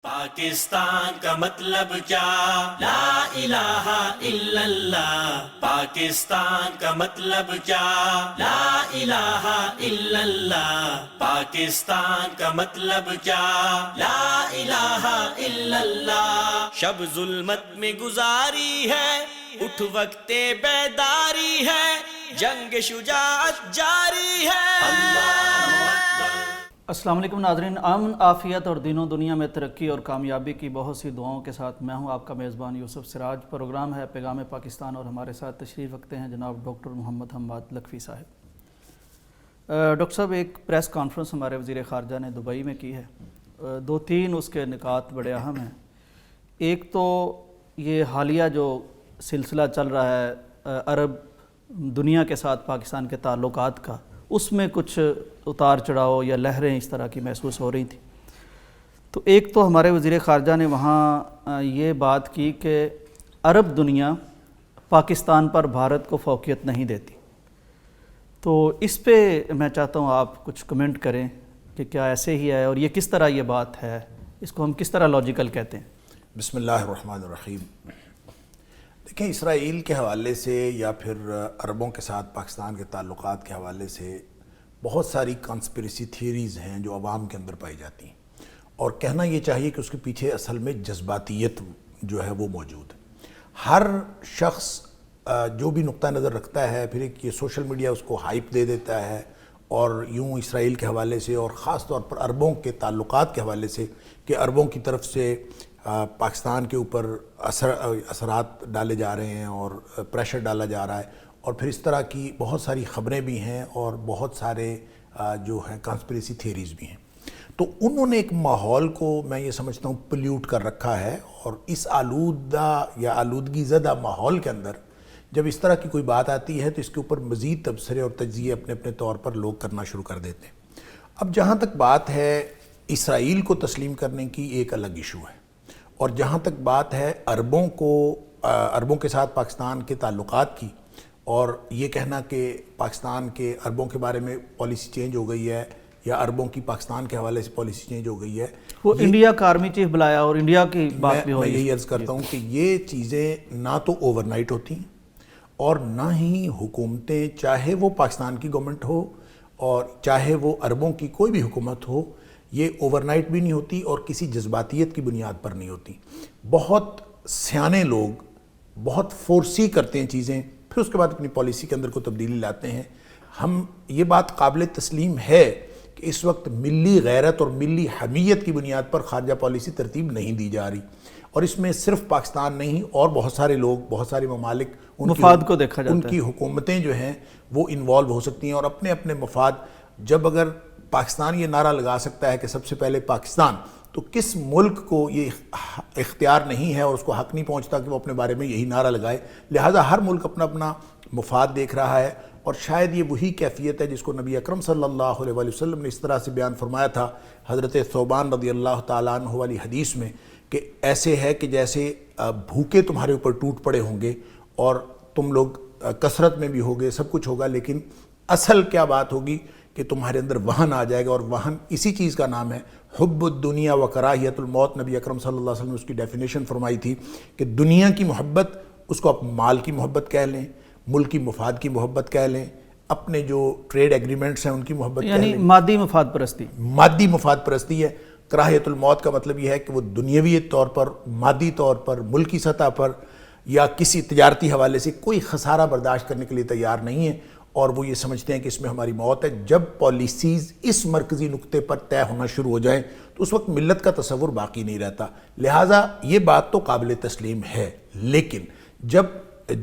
پاکستان کا مطلب کیا؟ لا الہ الا اللہ۔ پاکستان کا مطلب کیا؟ لا الہ الا اللہ۔ پاکستان کا مطلب کیا؟ لا الہ الا اللہ۔ شب ظلمت میں گزاری ہے، اٹھ وقت بیداری ہے، جنگ شجاعت جاری ہے۔ اللہ اکبر۔ السلام علیکم ناظرین، امن عافیت اور دین و دنیا میں ترقی اور کامیابی کی بہت سی دعاؤں کے ساتھ میں ہوں آپ کا میزبان یوسف سراج۔ پروگرام ہے پیغام پاکستان اور ہمارے ساتھ تشریف رکھتے ہیں جناب ڈاکٹر محمد حماد لکھوی صاحب۔ ڈاکٹر صاحب، ایک پریس کانفرنس ہمارے وزیر خارجہ نے دبئی میں کی ہے، دو تین اس کے نکات بڑے اہم ہیں۔ ایک تو یہ حالیہ جو سلسلہ چل رہا ہے عرب دنیا کے ساتھ پاکستان کے تعلقات کا، اس میں کچھ اتار چڑھاؤ یا لہریں اس طرح کی محسوس ہو رہی تھیں۔ تو ایک تو ہمارے وزیر خارجہ نے وہاں یہ بات کی کہ عرب دنیا پاکستان پر بھارت کو فوقیت نہیں دیتی۔ تو اس پہ میں چاہتا ہوں آپ کچھ کمنٹ کریں کہ کیا ایسے ہی ہے اور یہ کس طرح یہ بات ہے، اس کو ہم کس طرح لاجیکل کہتے ہیں؟ بسم اللہ الرحمن الرحیم۔ دیکھیں، اسرائیل کے حوالے سے یا پھر عربوں کے ساتھ پاکستان کے تعلقات کے حوالے سے بہت ساری کانسپریسی تھیوریز ہیں جو عوام کے اندر پائی جاتی ہیں، اور کہنا یہ چاہیے کہ اس کے پیچھے اصل میں جذباتیت جو ہے وہ موجود ہے۔ ہر شخص جو بھی نقطہ نظر رکھتا ہے، پھر ایک یہ سوشل میڈیا اس کو ہائپ دے دیتا ہے، اور یوں اسرائیل کے حوالے سے اور خاص طور پر عربوں کے تعلقات کے حوالے سے کہ عربوں کی طرف سے پاکستان کے اوپر اثرات ڈالے جا رہے ہیں اور پریشر ڈالا جا رہا ہے، اور پھر اس طرح کی بہت ساری خبریں بھی ہیں اور بہت سارے جو ہیں کانسپریسی تھیوریز بھی ہیں۔ تو انہوں نے ایک ماحول کو میں یہ سمجھتا ہوں پلیوٹ کر رکھا ہے، اور اس آلودہ یا آلودگی زدہ ماحول کے اندر جب اس طرح کی کوئی بات آتی ہے تو اس کے اوپر مزید تبصرے اور تجزیے اپنے اپنے طور پر لوگ کرنا شروع کر دیتے ہیں۔ اب جہاں تک بات ہے اسرائیل کو تسلیم کرنے کی، ایک الگ ایشو ہے، اور جہاں تک بات ہے عربوں کے ساتھ پاکستان کے تعلقات کی، اور یہ کہنا کہ پاکستان کے عربوں کے بارے میں پالیسی چینج ہو گئی ہے یا عربوں کی پاکستان کے حوالے سے پالیسی چینج ہو گئی ہے، وہ انڈیا کا آرمی چیف بلایا اور انڈیا کی بات بھی ہوئی۔ میں یہی عرض کرتا ہوں کہ یہ چیزیں نہ تو اوور نائٹ ہوتی ہیں، اور نہ ہی حکومتیں، چاہے وہ پاکستان کی گورنمنٹ ہو اور چاہے وہ عربوں کی کوئی بھی حکومت ہو، یہ اوور نائٹ بھی نہیں ہوتی اور کسی جذباتیت کی بنیاد پر نہیں ہوتی۔ بہت سیانے لوگ بہت فورسی کرتے ہیں چیزیں، پھر اس کے بعد اپنی پالیسی کے اندر کو تبدیلی لاتے ہیں۔ ہم یہ بات قابل تسلیم ہے کہ اس وقت ملی غیرت اور ملی حمیت کی بنیاد پر خارجہ پالیسی ترتیب نہیں دی جا رہی، اور اس میں صرف پاکستان نہیں اور بہت سارے لوگ، بہت سارے ممالک، مفاد کو دیکھا جاتا ہے، ان کی حکومتیں جو ہیں وہ انوالو ہو سکتی ہیں، اور اپنے اپنے مفاد۔ جب اگر پاکستان یہ نعرہ لگا سکتا ہے کہ سب سے پہلے پاکستان، تو کس ملک کو یہ اختیار نہیں ہے اور اس کو حق نہیں پہنچتا کہ وہ اپنے بارے میں یہی نعرہ لگائے؟ لہٰذا ہر ملک اپنا اپنا مفاد دیکھ رہا ہے، اور شاید یہ وہی کیفیت ہے جس کو نبی اکرم صلی اللہ علیہ وسلم نے اس طرح سے بیان فرمایا تھا حضرت ثوبان رضی اللہ تعالیٰ عنہ والی حدیث میں، کہ ایسے ہے کہ جیسے بھوکے تمہارے اوپر ٹوٹ پڑے ہوں گے اور تم لوگ کثرت میں بھی ہوگے، سب کچھ ہوگا، لیکن اصل کیا بات ہوگی کہ تمہارے اندر وہن آ جائے گا، اور وہن اسی چیز کا نام ہے حب الدنیا و کراہیت الموت۔ نبی اکرم صلی اللہ علیہ وسلم نے اس کی ڈیفینیشن فرمائی تھی کہ دنیا کی محبت، اس کو آپ مال کی محبت کہہ لیں، ملکی مفاد کی محبت کہہ لیں، اپنے جو ٹریڈ ایگریمنٹس ہیں ان کی محبت کہہ لیں، یعنی مادی مفاد پرستی۔ مادی مفاد پرستی ہے۔ کراہیت الموت کا مطلب یہ ہے کہ وہ دنیاوی طور پر، مادی طور پر، ملکی سطح پر یا کسی تجارتی حوالے سے کوئی خسارہ برداشت کرنے کے لیے تیار نہیں ہے، اور وہ یہ سمجھتے ہیں کہ اس میں ہماری موت ہے۔ جب پالیسیز اس مرکزی نقطے پر طے ہونا شروع ہو جائیں تو اس وقت ملت کا تصور باقی نہیں رہتا۔ لہٰذا یہ بات تو قابل تسلیم ہے، لیکن جب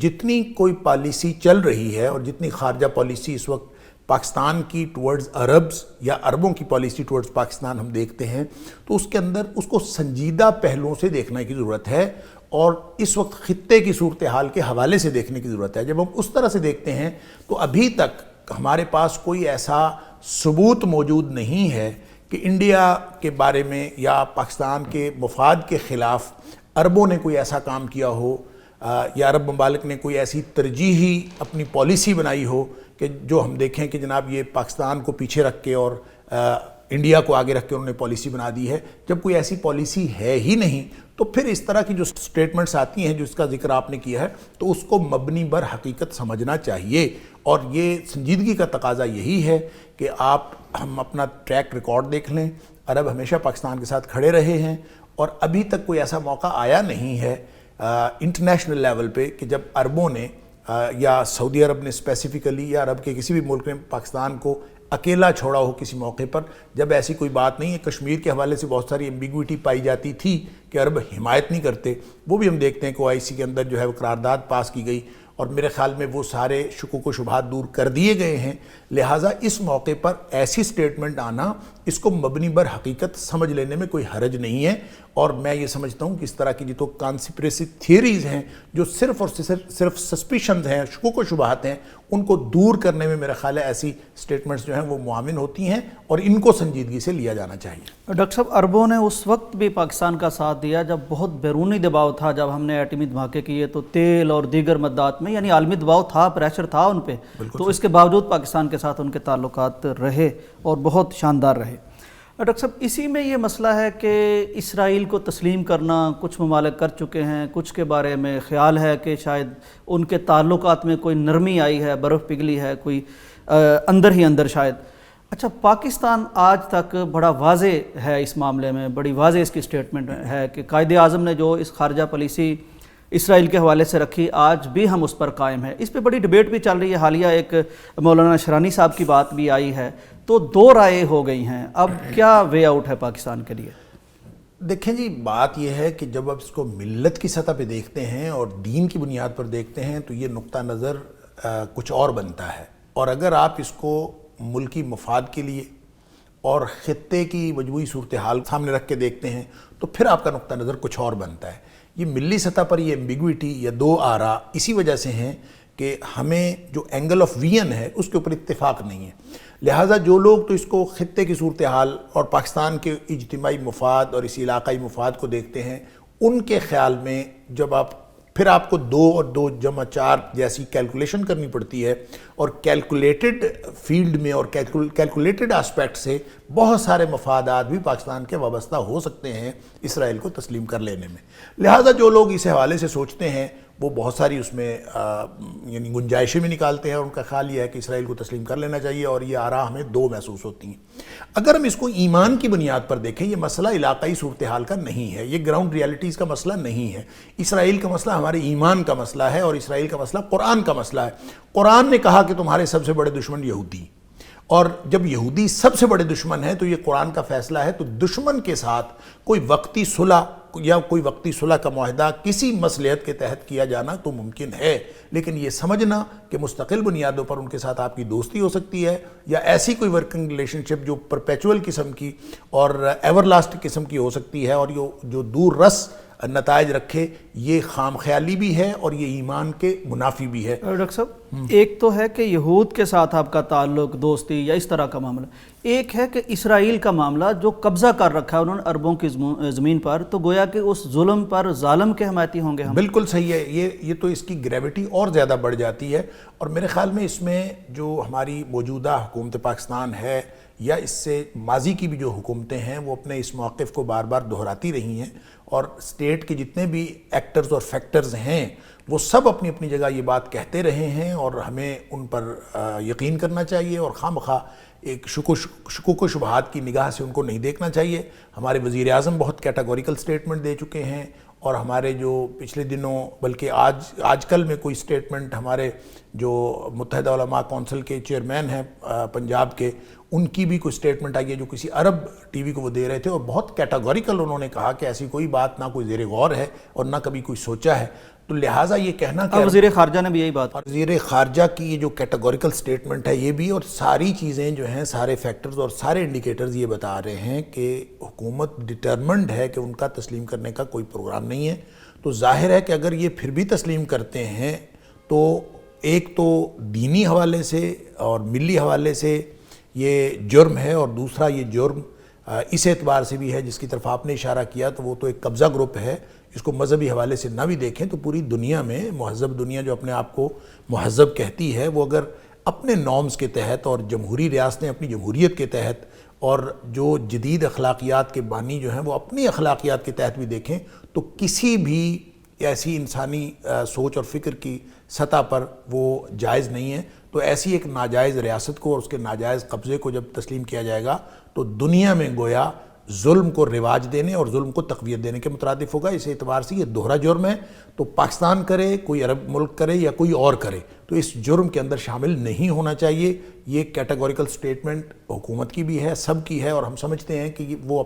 جتنی کوئی پالیسی چل رہی ہے اور جتنی خارجہ پالیسی اس وقت پاکستان کی ٹورڈز عربز یا عربوں کی پالیسی ٹورڈز پاکستان ہم دیکھتے ہیں، تو اس کے اندر اس کو سنجیدہ پہلوؤں سے دیکھنے کی ضرورت ہے، اور اس وقت خطے کی صورتحال کے حوالے سے دیکھنے کی ضرورت ہے۔ جب ہم اس طرح سے دیکھتے ہیں تو ابھی تک ہمارے پاس کوئی ایسا ثبوت موجود نہیں ہے کہ انڈیا کے بارے میں یا پاکستان کے مفاد کے خلاف عربوں نے کوئی ایسا کام کیا ہو، یا عرب ممالک نے کوئی ایسی ترجیحی اپنی پالیسی بنائی ہو کہ جو ہم دیکھیں کہ جناب یہ پاکستان کو پیچھے رکھ کے اور انڈیا کو آگے رکھ کے انہوں نے پالیسی بنا دی ہے. جب کوئی ایسی پالیسی ہے ہی نہیں تو پھر اس طرح کی جو سٹیٹمنٹس آتی ہیں جس کا ذکر آپ نے کیا ہے تو اس کو مبنی بر حقیقت سمجھنا چاہیے. اور یہ سنجیدگی کا تقاضا یہی ہے کہ ہم اپنا ٹریک ریکارڈ دیکھ لیں. عرب ہمیشہ پاکستان کے ساتھ کھڑے رہے ہیں اور ابھی تک کوئی ایسا موقع آیا نہیں ہے انٹرنیشنل لیول پہ کہ جب عربوں نے یا سعودی عرب نے اسپیسیفکلی یا عرب کے کسی بھی ملک نے پاکستان کو اکیلا چھوڑا ہو کسی موقع پر. جب ایسی کوئی بات نہیں ہے. کشمیر کے حوالے سے بہت ساری ایمبیگوٹی پائی جاتی تھی کہ عرب حمایت نہیں کرتے, وہ بھی ہم دیکھتے ہیں کہ OIC کے اندر جو ہے وہ قرارداد پاس کی گئی اور میرے خیال میں وہ سارے شکوک و شبہات دور کر دیے گئے ہیں. لہٰذا اس موقع پر ایسی سٹیٹمنٹ آنا اس کو مبنی بر حقیقت سمجھ لینے میں کوئی حرج نہیں ہے. اور میں یہ سمجھتا ہوں کہ اس طرح کی جو تو کانسپریسی تھیوریز ہیں جو صرف اور صرف سسپیشنز ہیں, شکوک و شبہات ہیں, ان کو دور کرنے میں میرا خیال ہے ایسی سٹیٹمنٹس جو ہیں وہ معاون ہوتی ہیں اور ان کو سنجیدگی سے لیا جانا چاہیے. ڈاکٹر صاحب, عربوں نے اس وقت بھی پاکستان کا ساتھ دیا جب بہت بیرونی دباؤ تھا, جب ہم نے ایٹمی دھماکے کیے تو تیل اور دیگر مادات میں یعنی عالمی دباؤ تھا, پریشر تھا ان پہ, تو اس کے باوجود پاکستان کے ساتھ ان کے تعلقات رہے اور بہت شاندار رہے. ڈاکٹر صاحب, اسی میں یہ مسئلہ ہے کہ اسرائیل کو تسلیم کرنا کچھ ممالک کر چکے ہیں, کچھ کے بارے میں خیال ہے کہ شاید ان کے تعلقات میں کوئی نرمی آئی ہے, برف پگھلی ہے کوئی اندر ہی اندر شاید. اچھا, پاکستان آج تک بڑا واضح ہے اس معاملے میں, بڑی واضح اس کی سٹیٹمنٹ ہے کہ قائد اعظم نے جو اس خارجہ پالیسی اسرائیل کے حوالے سے رکھی آج بھی ہم اس پر قائم ہیں. اس پہ بڑی ڈیبیٹ بھی چل رہی ہے. حالیہ ایک مولانا شرانی صاحب کی بات بھی آئی ہے, تو دو رائے ہو گئی ہیں. اب کیا وے آؤٹ ہے پاکستان کے لیے؟ دیکھیں جی, بات یہ ہے کہ جب آپ اس کو ملت کی سطح پہ دیکھتے ہیں اور دین کی بنیاد پر دیکھتے ہیں تو یہ نقطہ نظر کچھ اور بنتا ہے. اور اگر آپ اس کو ملکی مفاد کے لیے اور خطے کی مجموعی صورتحال سامنے رکھ کے دیکھتے ہیں تو پھر آپ کا نقطہ نظر کچھ اور بنتا ہے. یہ ملی سطح پر یہ ایمبیگوٹی یا دو آرا اسی وجہ سے ہیں کہ ہمیں جو اینگل آف ویژن ہے اس کے اوپر اتفاق نہیں ہے. لہٰذا جو لوگ تو اس کو خطے کی صورتحال اور پاکستان کے اجتماعی مفاد اور اسی علاقائی مفاد کو دیکھتے ہیں, ان کے خیال میں جب پھر آپ کو 2 اور 2 جمع 4 جیسی کیلکولیشن کرنی پڑتی ہے اور کیلکولیٹڈ فیلڈ میں اور کیلکولیٹڈ آسپیکٹ سے بہت سارے مفادات بھی پاکستان کے وابستہ ہو سکتے ہیں اسرائیل کو تسلیم کر لینے میں. لہٰذا جو لوگ اس حوالے سے سوچتے ہیں وہ بہت ساری اس میں یعنی گنجائشیں بھی نکالتے ہیں اور ان کا خیال یہ ہے کہ اسرائیل کو تسلیم کر لینا چاہیے اور یہ آرا ہمیں دو محسوس ہوتی ہیں. اگر ہم اس کو ایمان کی بنیاد پر دیکھیں, یہ مسئلہ علاقائی صورتحال کا نہیں ہے, یہ گراؤنڈ ریالٹیز کا مسئلہ نہیں ہے. اسرائیل کا مسئلہ ہمارے ایمان کا مسئلہ ہے اور اسرائیل کا مسئلہ قرآن کا مسئلہ ہے. قرآن نے کہا کہ تمہارے سب سے بڑے دشمن یہودی, اور جب یہودی سب سے بڑے دشمن ہیں تو یہ قرآن کا فیصلہ ہے. تو دشمن کے ساتھ کوئی وقتی صلح یا کوئی وقتی صلح کا معاہدہ کسی مصلحت کے تحت کیا جانا تو ممکن ہے, لیکن یہ سمجھنا کہ مستقل بنیادوں پر ان کے ساتھ آپ کی دوستی ہو سکتی ہے یا ایسی کوئی ورکنگ ریلیشن شپ جو پرپیچول قسم کی اور ایور لاسٹ قسم کی ہو سکتی ہے اور جو دور رس نتائج رکھے, یہ خام خیالی بھی ہے اور یہ ایمان کے منافی بھی ہے. ڈاکٹر صاحب, ایک تو ہے کہ یہود کے ساتھ آپ کا تعلق, دوستی یا اس طرح کا معاملہ, ایک ہے کہ اسرائیل کا معاملہ جو قبضہ کر رکھا ہے انہوں نے عربوں کی زمین پر, تو گویا کہ اس ظلم پر ظالم کے حمایتی ہوں گے ہم. بالکل صحیح ہے. یہ تو اس کی گریوٹی اور زیادہ بڑھ جاتی ہے اور میرے خیال میں اس میں جو ہماری موجودہ حکومت پاکستان ہے یا اس سے ماضی کی بھی جو حکومتیں ہیں وہ اپنے اس موقف کو بار بار دہراتی رہی ہیں اور اسٹیٹ کے جتنے بھی ایکٹرز اور فیکٹرز ہیں وہ سب اپنی اپنی جگہ یہ بات کہتے رہے ہیں اور ہمیں ان پر یقین کرنا چاہیے اور خواہ ایک شکوک و شبہات کی نگاہ سے ان کو نہیں دیکھنا چاہیے. ہمارے وزیر اعظم بہت کیٹاگوریکل سٹیٹمنٹ دے چکے ہیں اور ہمارے جو پچھلے دنوں بلکہ آج کل میں کوئی سٹیٹمنٹ ہمارے جو متحدہ علماء کونسل کے چیئرمین ہیں پنجاب کے, ان کی بھی کوئی سٹیٹمنٹ آئی ہے جو کسی عرب ٹی وی کو وہ دے رہے تھے اور بہت کیٹاگوریکل انہوں نے کہا کہ ایسی کوئی بات نہ کوئی زیر غور ہے اور نہ کبھی کوئی سوچا ہے. تو لہٰذا یہ کہنا کہ وزیر خارجہ نے بھی یہی بات, وزیر خارجہ کی یہ جو کیٹاگوریکل سٹیٹمنٹ ہے یہ بھی, اور ساری چیزیں جو ہیں سارے فیکٹرز اور سارے انڈیکیٹرز یہ بتا رہے ہیں کہ حکومت ڈٹرمنڈ ہے کہ ان کا تسلیم کرنے کا کوئی پروگرام نہیں ہے. تو ظاہر ہے کہ اگر یہ پھر بھی تسلیم کرتے ہیں تو ایک تو دینی حوالے سے اور ملی حوالے سے یہ جرم ہے اور دوسرا یہ جرم اس اعتبار سے بھی ہے جس کی طرف آپ نے اشارہ کیا تو وہ تو ایک قبضہ گروپ ہے. اس کو مذہبی حوالے سے نہ بھی دیکھیں تو پوری دنیا میں مہذب دنیا جو اپنے آپ کو مہذب کہتی ہے وہ اگر اپنے نارمز کے تحت اور جمہوری ریاستیں اپنی جمہوریت کے تحت اور جو جدید اخلاقیات کے بانی جو ہیں وہ اپنی اخلاقیات کے تحت بھی دیکھیں تو کسی بھی ایسی انسانی سوچ اور فکر کی سطح پر وہ جائز نہیں ہے. تو ایسی ایک ناجائز ریاست کو اور اس کے ناجائز قبضے کو جب تسلیم کیا جائے گا تو دنیا میں گویا ظلم کو رواج دینے اور ظلم کو تقویت دینے کے مترادف ہوگا. اس اعتبار سے یہ دوہرا جرم ہے. تو پاکستان کرے, کوئی عرب ملک کرے یا کوئی اور کرے تو اس جرم کے اندر شامل نہیں ہونا چاہیے. یہ کیٹیگوریکل سٹیٹمنٹ حکومت کی بھی ہے, سب کی ہے, اور ہم سمجھتے ہیں کہ وہ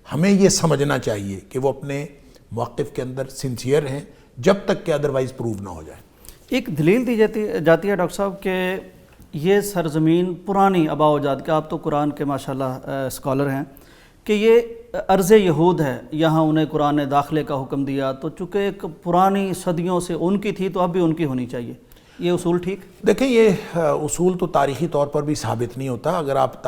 ہمیں یہ سمجھنا چاہیے کہ وہ اپنے موقف کے اندر سنسیئر ہیں جب تک کہ ادروائز پروو نہ ہو جائے. ایک دلیل دی جاتی ہے ڈاکٹر صاحب کہ یہ سرزمین پرانی آباء و اجداد کا, آپ تو قرآن کے ماشاءاللہ اسکالر ہیں, کہ یہ ارض یہود ہے, یہاں انہیں قرآن نے داخلے کا حکم دیا, تو چونکہ ایک پرانی صدیوں سے ان کی تھی تو اب بھی ان کی ہونی چاہیے. یہ اصول ٹھیک؟ دیکھیں یہ اصول تو تاریخی طور پر بھی ثابت نہیں ہوتا. اگر آپ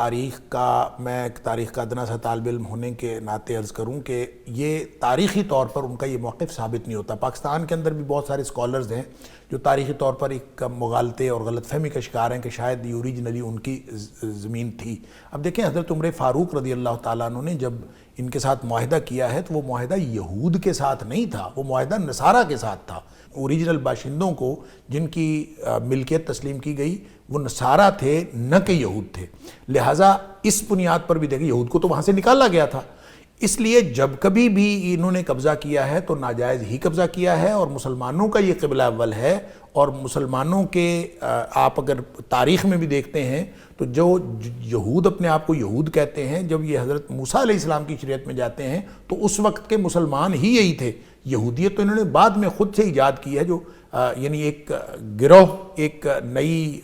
میں تاریخ کا ادنا سا طالب علم ہونے کے ناطے عرض کروں کہ یہ تاریخی طور پر ان کا یہ موقف ثابت نہیں ہوتا. پاکستان کے اندر بھی بہت سارے اسکالرز ہیں جو تاریخی طور پر ایک مغالطے اور غلط فہمی کا شکار ہیں کہ شاید یہ اوریجنلی ان کی زمین تھی. اب دیکھیں حضرت عمر فاروق رضی اللہ تعالیٰ عنہ نے جب ان کے ساتھ معاہدہ کیا ہے تو وہ معاہدہ یہود کے ساتھ نہیں تھا, وہ معاہدہ نصارہ کے ساتھ تھا. اوریجنل باشندوں کو جن کی ملکیت تسلیم کی گئی وہ نصارہ تھے, نہ کہ یہود تھے. لہٰذا اس بنیاد پر بھی دیکھیں یہود کو تو وہاں سے نکالا گیا تھا. اس لیے جب کبھی بھی انہوں نے قبضہ کیا ہے تو ناجائز ہی قبضہ کیا ہے, اور مسلمانوں کا یہ قبلہ اول ہے. اور مسلمانوں کے آپ اگر تاریخ میں بھی دیکھتے ہیں تو جو یہود اپنے آپ کو یہود کہتے ہیں, جب یہ حضرت موسیٰ علیہ السلام کی شریعت میں جاتے ہیں تو اس وقت کے مسلمان ہی یہی تھے. یہودیت تو انہوں نے بعد میں خود سے ایجاد کی ہے, جو یعنی ایک گروہ ایک نئی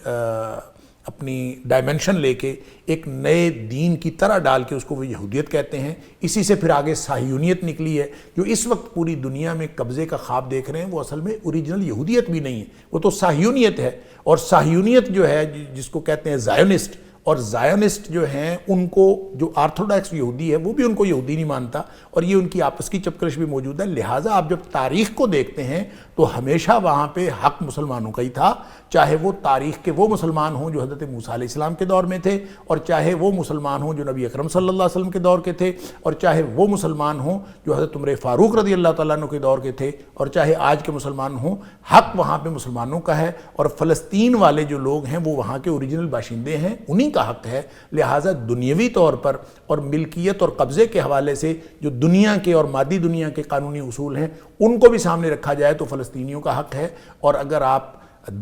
اپنی ڈائمنشن لے کے ایک نئے دین کی طرح ڈال کے اس کو وہ یہودیت کہتے ہیں. اسی سے پھر آگے صہیونیت نکلی ہے جو اس وقت پوری دنیا میں قبضے کا خواب دیکھ رہے ہیں. وہ اصل میں اوریجنل یہودیت بھی نہیں ہے, وہ تو صہیونیت ہے. اور صہیونیت جو ہے جس کو کہتے ہیں زائونسٹ, اور زائونسٹ جو ہیں ان کو جو آرتھوڈاکس یہودی ہے وہ بھی ان کو یہودی نہیں مانتا, اور یہ ان کی آپس کی چپکرش بھی موجود ہے. لہٰذا آپ جب تاریخ کو دیکھتے ہیں تو ہمیشہ وہاں پہ حق مسلمانوں کا ہی تھا, چاہے وہ تاریخ کے وہ مسلمان ہوں جو حضرت موسیٰ علیہ السلام کے دور میں تھے, اور چاہے وہ مسلمان ہوں جو نبی اکرم صلی اللہ علیہ وسلم کے دور کے تھے, اور چاہے وہ مسلمان ہوں جو حضرت عمر فاروق رضی اللہ تعالیٰ عنہ کے دور کے تھے, اور چاہے آج کے مسلمان ہوں. حق وہاں پہ مسلمانوں کا ہے, اور فلسطین والے جو لوگ ہیں وہ وہاں کے اوریجنل باشندے ہیں, انہی کا حق ہے. لہٰذا دنیاوی طور پر اور ملکیت اور قبضے کے حوالے سے جو دنیا کے اور مادی دنیا کے قانونی اصول ہیں ان کو بھی سامنے رکھا جائے تو فلسطینیوں کا حق ہے. اور اگر آپ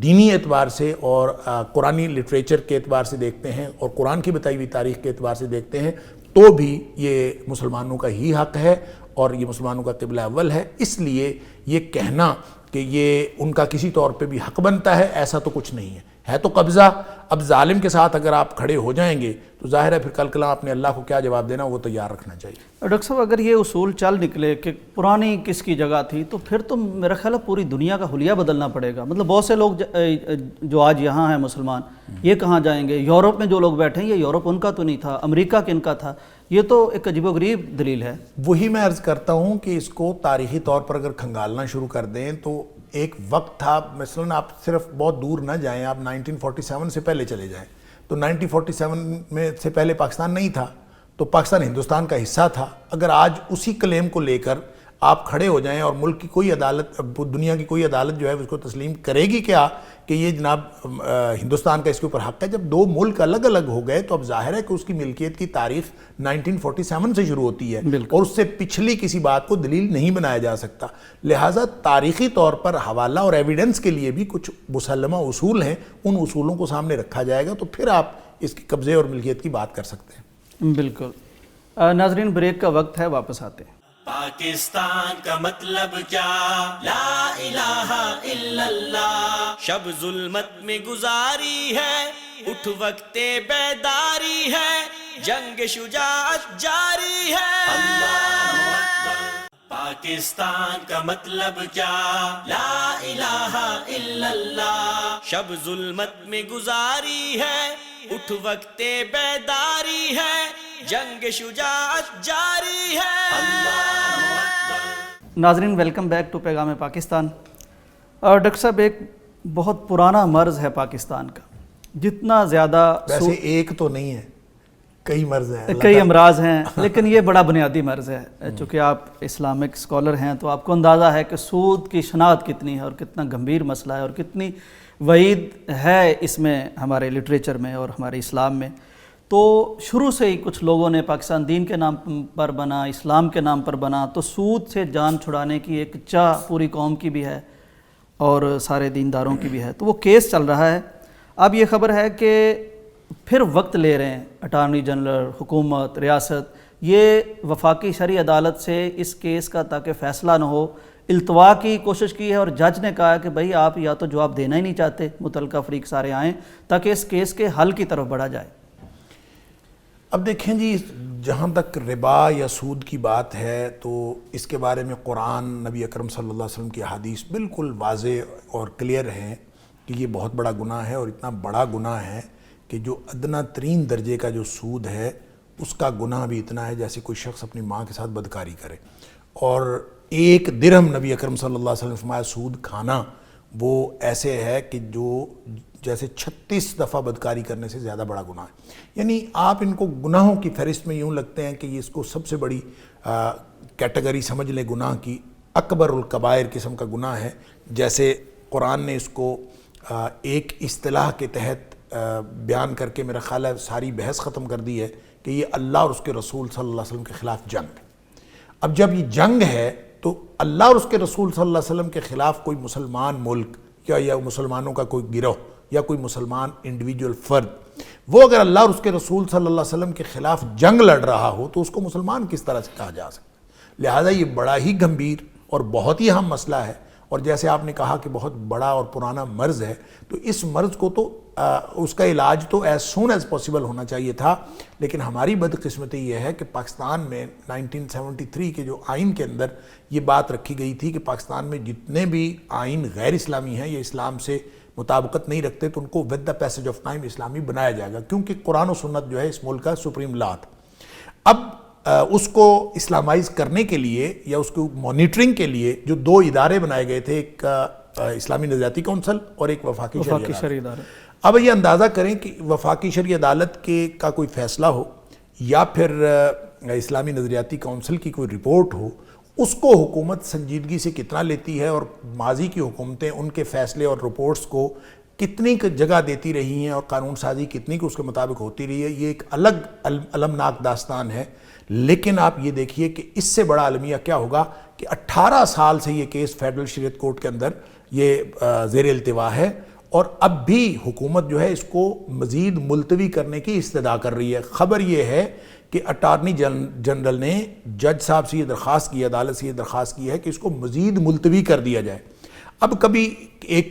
دینی اعتبار سے اور قرآنی لٹریچر کے اعتبار سے دیکھتے ہیں اور قرآن کی بتائی ہوئی تاریخ کے اعتبار سے دیکھتے ہیں تو بھی یہ مسلمانوں کا ہی حق ہے اور یہ مسلمانوں کا قبلہ اول ہے. اس لیے یہ کہنا کہ یہ ان کا کسی طور پہ بھی حق بنتا ہے, ایسا تو کچھ نہیں ہے تو قبضہ. اب ظالم کے ساتھ اگر آپ کھڑے ہو جائیں گے تو ظاہر ہے پھر کل کلا آپ نے اللہ کو کیا جواب دینا وہ تیار رکھنا چاہیے. ڈاکٹر صاحب اگر یہ اصول چل نکلے کہ پرانی کس کی جگہ تھی تو پھر تو میرا خیال ہے پوری دنیا کا حلیہ بدلنا پڑے گا. مطلب بہت سے لوگ جو آج یہاں ہیں مسلمان, یہ کہاں جائیں گے؟ یورپ میں جو لوگ بیٹھے ہیں یہ یورپ ان کا تو نہیں تھا, امریکہ کن کا تھا؟ یہ تو ایک عجیب و غریب دلیل ہے. وہی میں عرض کرتا ہوں کہ اس کو تاریخی طور پر اگر کھنگالنا شروع کر دیں تو ایک وقت تھا, مثلاً آپ صرف بہت دور نہ جائیں, آپ 1947 سے پہلے چلے جائیں تو 1947 میں سے پہلے پاکستان نہیں تھا, تو پاکستان ہندوستان کا حصہ تھا. اگر آج اسی کلیم کو لے کر آپ کھڑے ہو جائیں اور ملک کی کوئی عدالت, دنیا کی کوئی عدالت جو ہے اس کو تسلیم کرے گی کیا کہ یہ جناب ہندوستان کا اس کے اوپر حق ہے؟ جب دو ملک الگ الگ ہو گئے تو اب ظاہر ہے کہ اس کی ملکیت کی تاریخ 1947 سے شروع ہوتی ہے اور اس سے پچھلی کسی بات کو دلیل نہیں بنایا جا سکتا. لہٰذا تاریخی طور پر حوالہ اور ایویڈنس کے لیے بھی کچھ مسلمہ اصول ہیں, ان اصولوں کو سامنے رکھا جائے گا تو پھر آپ اس کی قبضے اور ملکیت کی بات کر سکتے ہیں. بالکل. ناظرین بریک کا وقت ہے, واپس آتے ہیں. پاکستان کا مطلب کیا؟ لا الہ الا اللہ. شب ظلمت میں گزاری ہے, اٹھ وقت بیداری ہے, جنگ شجاعت جاری ہے. اللہ اکبر. پاکستان کا مطلب کیا؟ لا الہ الا اللہ. شب ظلمت میں گزاری ہے, اٹھ وقت بیداری ہے, جنگ شجاعت جاری ہے. ناظرین ویلکم بیک ٹو پیغام پاکستان. اور ڈاکٹر صاحب ایک بہت پرانا مرض ہے پاکستان کا, جتنا زیادہ ویسے ایک تو نہیں ہے, کئی مرض ہیں، کئی امراض ہیں، لیکن یہ بڑا بنیادی مرض ہے. چونکہ آپ اسلامک اسکالر ہیں تو آپ کو اندازہ ہے کہ سود کی شناخت کتنی ہے اور کتنا گمبھیر مسئلہ ہے اور کتنی وعید ہے اس میں ہمارے لٹریچر میں اور ہمارے اسلام میں. تو شروع سے ہی کچھ لوگوں نے پاکستان دین کے نام پر بنا، اسلام کے نام پر بنا، تو سود سے جان چھڑانے کی ایک چاہ پوری قوم کی بھی ہے اور سارے دینداروں کی بھی ہے. تو وہ کیس چل رہا ہے. اب یہ خبر ہے کہ پھر وقت لے رہے ہیں اٹارنی جنرل، حکومت، ریاست، یہ وفاقی شرعی عدالت سے اس کیس کا تاکہ فیصلہ نہ ہو التوا کی کوشش کی ہے، اور جج نے کہا کہ بھائی آپ یا تو جواب دینا ہی نہیں چاہتے، متعلقہ فریق سارے آئیں تاکہ اس کیس کے حل کی طرف بڑھا جائے. اب دیکھیں جی، جہاں تک ربا یا سود کی بات ہے تو اس کے بارے میں قرآن، نبی اکرم صلی اللہ علیہ وسلم کی احادیث بالکل واضح اور کلیئر ہیں کہ یہ بہت بڑا گناہ ہے، اور اتنا بڑا گناہ ہے کہ جو ادنیٰ ترین درجے کا جو سود ہے اس کا گناہ بھی اتنا ہے جیسے کوئی شخص اپنی ماں کے ساتھ بدکاری کرے. اور 1 درہم نبی اکرم صلی اللہ علیہ وسلم فرمایا سود کھانا وہ ایسے ہے کہ جو جیسے 36 دفعہ بدکاری کرنے سے زیادہ بڑا گناہ ہے. یعنی آپ ان کو گناہوں کی فہرست میں یوں لگتے ہیں کہ یہ اس کو سب سے بڑی کیٹیگری سمجھ لیں گناہ کی، اکبر الکبائر قسم کا گناہ ہے. جیسے قرآن نے اس کو ایک اصطلاح کے تحت بیان کر کے میرا خیال ہے ساری بحث ختم کر دی ہے کہ یہ اللہ اور اس کے رسول صلی اللہ علیہ وسلم کے خلاف جنگ ہے. اب جب یہ جنگ ہے تو اللہ اور اس کے رسول صلی اللہ علیہ وسلم کے خلاف کوئی مسلمان ملک یا مسلمانوں کا کوئی گروہ یا کوئی مسلمان انڈیویجول فرد، وہ اگر اللہ اور اس کے رسول صلی اللہ علیہ وسلم کے خلاف جنگ لڑ رہا ہو تو اس کو مسلمان کس طرح سے کہا جا سکتا ہے؟ لہٰذا یہ بڑا ہی گمبھیر اور بہت ہی اہم مسئلہ ہے. اور جیسے آپ نے کہا کہ بہت بڑا اور پرانا مرض ہے، تو اس مرض کو تو اس کا علاج تو ایز سون ایز پاسبل ہونا چاہیے تھا. لیکن ہماری بدقسمتی یہ ہے کہ پاکستان میں 1973 کے جو آئین کے اندر یہ بات رکھی گئی تھی کہ پاکستان میں جتنے بھی آئین غیر اسلامی ہیں، یہ اسلام سے مطابقت نہیں رکھتے، تو ان کو with the passage of time اسلامی بنایا جائے گا، کیونکہ قرآن و سنت جو ہے اس ملک کا سپریم لا تھا. اب اس کو اسلامائز کرنے کے لیے یا اس کو مانیٹرنگ کے لیے جو 2 ادارے بنائے گئے تھے، ایک اسلامی نظریاتی کونسل اور ایک وفاقی شرعی عدالت. اب یہ اندازہ کریں کہ وفاقی شرعی عدالت کا کوئی فیصلہ ہو یا پھر اسلامی نظریاتی کونسل کی کوئی رپورٹ ہو، اس کو حکومت سنجیدگی سے کتنا لیتی ہے، اور ماضی کی حکومتیں ان کے فیصلے اور رپورٹس کو کتنی جگہ دیتی رہی ہیں اور قانون سازی کتنی کہ اس کے مطابق ہوتی رہی ہے، یہ ایک الگ المناک داستان ہے. لیکن آپ یہ دیکھیے کہ اس سے بڑا المیہ کیا ہوگا کہ 18 سال سے یہ کیس فیڈرل شریعت کورٹ کے اندر یہ زیر التوا ہے، اور اب بھی حکومت جو ہے اس کو مزید ملتوی کرنے کی استدعا کر رہی ہے. خبر یہ ہے کہ اٹارنی جنرل نے جج صاحب سے یہ درخواست کی، عدالت سے یہ درخواست کی ہے کہ اس کو مزید ملتوی کر دیا جائے. اب کبھی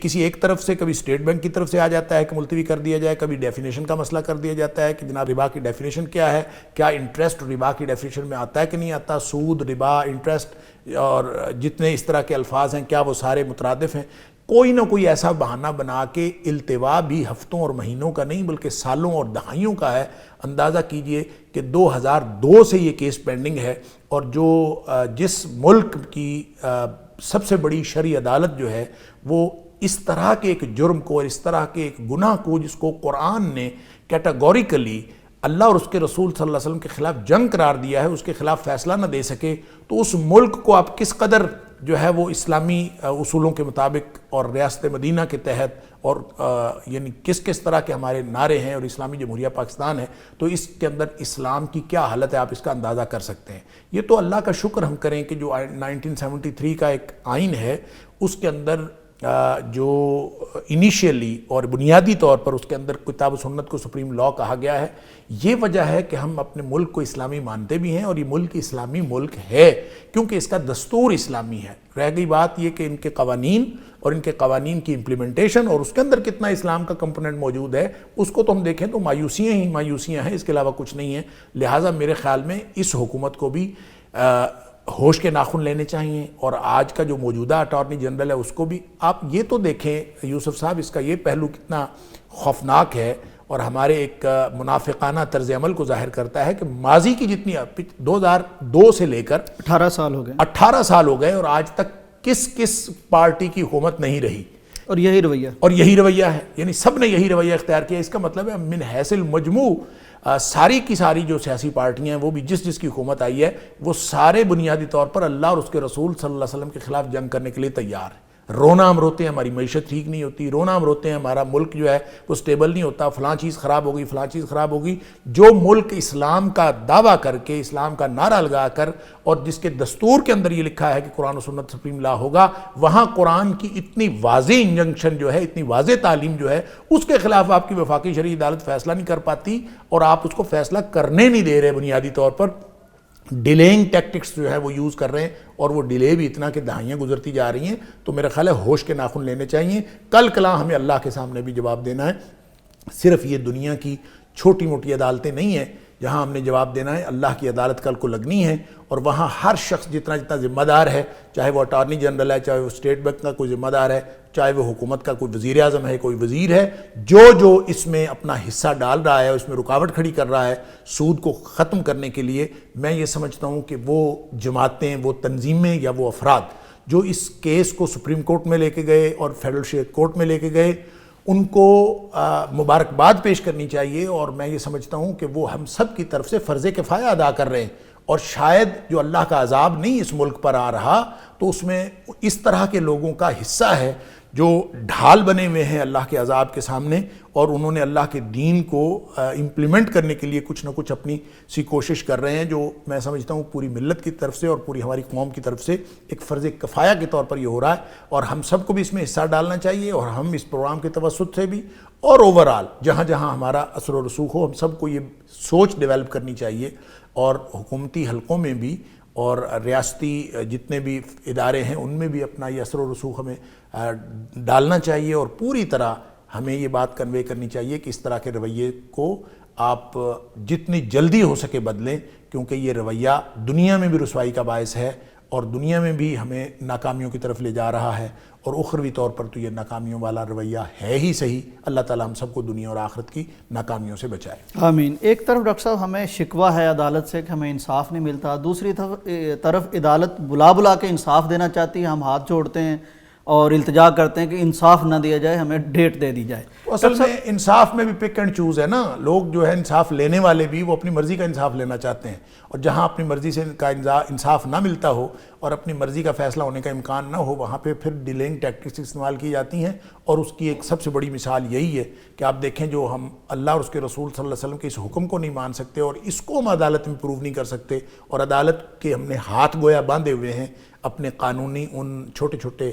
کسی ایک طرف سے، کبھی اسٹیٹ بینک کی طرف سے آ جاتا ہے کہ ملتوی کر دیا جائے، کبھی ڈیفینیشن کا مسئلہ کر دیا جاتا ہے کہ جناب ربا کی ڈیفینیشن کیا ہے، کیا انٹرسٹ ربا کی ڈیفینیشن میں آتا ہے کہ نہیں آتا، سود، ربا، انٹرسٹ اور جتنے اس طرح کے الفاظ ہیں کیا وہ سارے مترادف ہیں. کوئی نہ کوئی ایسا بہانہ بنا کے التوا بھی ہفتوں اور مہینوں کا نہیں بلکہ سالوں اور دہائیوں کا ہے. اندازہ کیجئے کہ 2002 سے یہ کیس پینڈنگ ہے، اور جس ملک کی سب سے بڑی شرعی عدالت جو ہے وہ اس طرح کے ایک جرم کو اور اس طرح کے ایک گناہ کو، جس کو قرآن نے کیٹاگوریکلی اللہ اور اس کے رسول صلی اللہ علیہ وسلم کے خلاف جنگ قرار دیا ہے، اس کے خلاف فیصلہ نہ دے سکے، تو اس ملک کو آپ کس قدر جو ہے وہ اسلامی اصولوں کے مطابق اور ریاست مدینہ کے تحت اور یعنی کس طرح کے ہمارے نعرے ہیں اور اسلامی جمہوریہ پاکستان ہے، تو اس کے اندر اسلام کی کیا حالت ہے آپ اس کا اندازہ کر سکتے ہیں. یہ تو اللہ کا شکر ہم کریں کہ جو 1973 کا ایک آئین ہے اس کے اندر جو انیشیلی اور بنیادی طور پر اس کے اندر کتاب و سنت کو سپریم لا کہا گیا ہے. یہ وجہ ہے کہ ہم اپنے ملک کو اسلامی مانتے بھی ہیں، اور یہ ملک اسلامی ملک ہے کیونکہ اس کا دستور اسلامی ہے. رہ گئی بات یہ کہ ان کے قوانین اور ان کے قوانین کی امپلیمنٹیشن اور اس کے اندر کتنا اسلام کا کمپوننٹ موجود ہے، اس کو تو ہم دیکھیں تو مایوسیاں ہی مایوسیاں ہیں، اس کے علاوہ کچھ نہیں ہے. لہٰذا میرے خیال میں اس حکومت کو بھی ہوش کے ناخن لینے چاہیے، اور آج کا جو موجودہ اٹارنی جنرل ہے اس کو بھی. آپ یہ تو دیکھیں یوسف صاحب، اس کا یہ پہلو کتنا خوفناک ہے اور ہمارے ایک منافقانہ طرز عمل کو ظاہر کرتا ہے کہ ماضی کی جتنی 2002 سے لے کر 18 سال ہو گئے اور آج تک کس پارٹی کی حکومت نہیں رہی اور یہی رویہ ہے. یعنی سب نے یہی رویہ اختیار کیا. اس کا مطلب ہے من حیث المجموع ساری کی ساری جو سیاسی پارٹیاں ہیں وہ بھی جس کی حکومت آئی ہے وہ سارے بنیادی طور پر اللہ اور اس کے رسول صلی اللہ علیہ وسلم کے خلاف جنگ کرنے کے لیے تیار ہیں. رونا ہم روتے ہیں ہماری معیشت ٹھیک نہیں ہوتی, رونا ہم روتے ہیں ہمارا ملک جو ہے وہ سٹیبل نہیں ہوتا, فلاں چیز خراب ہوگی, فلاں چیز خراب ہوگی. جو ملک اسلام کا دعویٰ کر کے, اسلام کا نعرہ لگا کر, اور جس کے دستور کے اندر یہ لکھا ہے کہ قرآن و سنت سپریم لا ہوگا, وہاں قرآن کی اتنی واضح انجنکشن جو ہے, اتنی واضح تعلیم جو ہے, اس کے خلاف آپ کی وفاقی شرعی عدالت فیصلہ نہیں کر پاتی, اور آپ اس کو فیصلہ کرنے نہیں دے رہے. بنیادی طور پر ڈیلینگ ٹیکٹکس جو ہے وہ یوز کر رہے ہیں, اور وہ ڈیلے بھی اتنا کہ دہائیاں گزرتی جا رہی ہیں. تو میرا خیال ہے ہوش کے ناخن لینے چاہیے. کل کلا ہمیں اللہ کے سامنے بھی جواب دینا ہے. صرف یہ دنیا کی چھوٹی موٹی عدالتیں نہیں ہیں جہاں ہم نے جواب دینا ہے, اللہ کی عدالت کل کو لگنی ہے, اور وہاں ہر شخص جتنا ذمہ دار ہے, چاہے وہ اٹارنی جنرل ہے, چاہے وہ اسٹیٹ بینک کا کوئی ذمہ دار ہے, چاہے وہ حکومت کا کوئی وزیر اعظم ہے, کوئی وزیر ہے, جو اس میں اپنا حصہ ڈال رہا ہے, اس میں رکاوٹ کھڑی کر رہا ہے سود کو ختم کرنے کے لیے, میں یہ سمجھتا ہوں کہ وہ جماعتیں, وہ تنظیمیں یا وہ افراد جو اس کیس کو سپریم کورٹ میں لے کے گئے اور فیڈرل کورٹ میں لے کے گئے, ان کو مبارکباد پیش کرنی چاہیے. اور میں یہ سمجھتا ہوں کہ وہ ہم سب کی طرف سے فرض کفایہ ادا کر رہے ہیں, اور شاید جو اللہ کا عذاب نہیں اس ملک پر آ رہا تو اس میں اس طرح کے لوگوں کا حصہ ہے جو ڈھال بنے ہوئے ہیں اللہ کے عذاب کے سامنے, اور انہوں نے اللہ کے دین کو امپلیمنٹ کرنے کے لیے کچھ نہ کچھ اپنی سی کوشش کر رہے ہیں, جو میں سمجھتا ہوں پوری ملت کی طرف سے اور پوری ہماری قوم کی طرف سے ایک فرض کفایہ کے طور پر یہ ہو رہا ہے. اور ہم سب کو بھی اس میں حصہ ڈالنا چاہیے, اور ہم اس پروگرام کے توسط سے بھی اور اوورآل جہاں جہاں ہمارا اثر و رسوخ ہو, ہم سب کو یہ سوچ ڈیولپ کرنی چاہیے, اور حکومتی حلقوں میں بھی اور ریاستی جتنے بھی ادارے ہیں ان میں بھی اپنا یہ اثر و رسوخ ہمیں ڈالنا چاہیے, اور پوری طرح ہمیں یہ بات کنوے کرنی چاہیے کہ اس طرح کے رویے کو آپ جتنی جلدی ہو سکے بدلیں, کیونکہ یہ رویہ دنیا میں بھی رسوائی کا باعث ہے, اور دنیا میں بھی ہمیں ناکامیوں کی طرف لے جا رہا ہے, اور اخروی طور پر تو یہ ناکامیوں والا رویہ ہے ہی صحیح. اللہ تعالی ہم سب کو دنیا اور آخرت کی ناکامیوں سے بچائے. آمین. ایک طرف ڈاکٹر صاحب ہمیں شکوہ ہے عدالت سے کہ ہمیں انصاف نہیں ملتا, دوسری طرف عدالت بلا کے انصاف دینا چاہتی ہے, ہم ہاتھ جوڑتے ہیں اور التجا کرتے ہیں کہ انصاف نہ دیا جائے, ہمیں ڈیٹ دے دی جائے. اصل میں انصاف میں بھی پک اینڈ چوز ہے نا, لوگ جو ہے انصاف لینے والے بھی وہ اپنی مرضی کا انصاف لینا چاہتے ہیں, اور جہاں اپنی مرضی سے کا انصاف نہ ملتا ہو اور اپنی مرضی کا فیصلہ ہونے کا امکان نہ ہو, وہاں پہ پھر ڈیلینگ ٹیکٹکس استعمال کی جاتی ہیں. اور اس کی ایک سب سے بڑی مثال یہی ہے کہ آپ دیکھیں جو ہم اللہ اور اس کے رسول صلی اللہ علیہ وسلم کے اس حکم کو نہیں مان سکتے, اور اس کو ہم عدالت میں پروو نہیں کر سکتے, اور عدالت کے ہم نے ہاتھ گویا باندھے ہوئے ہیں اپنے قانونی ان چھوٹے چھوٹے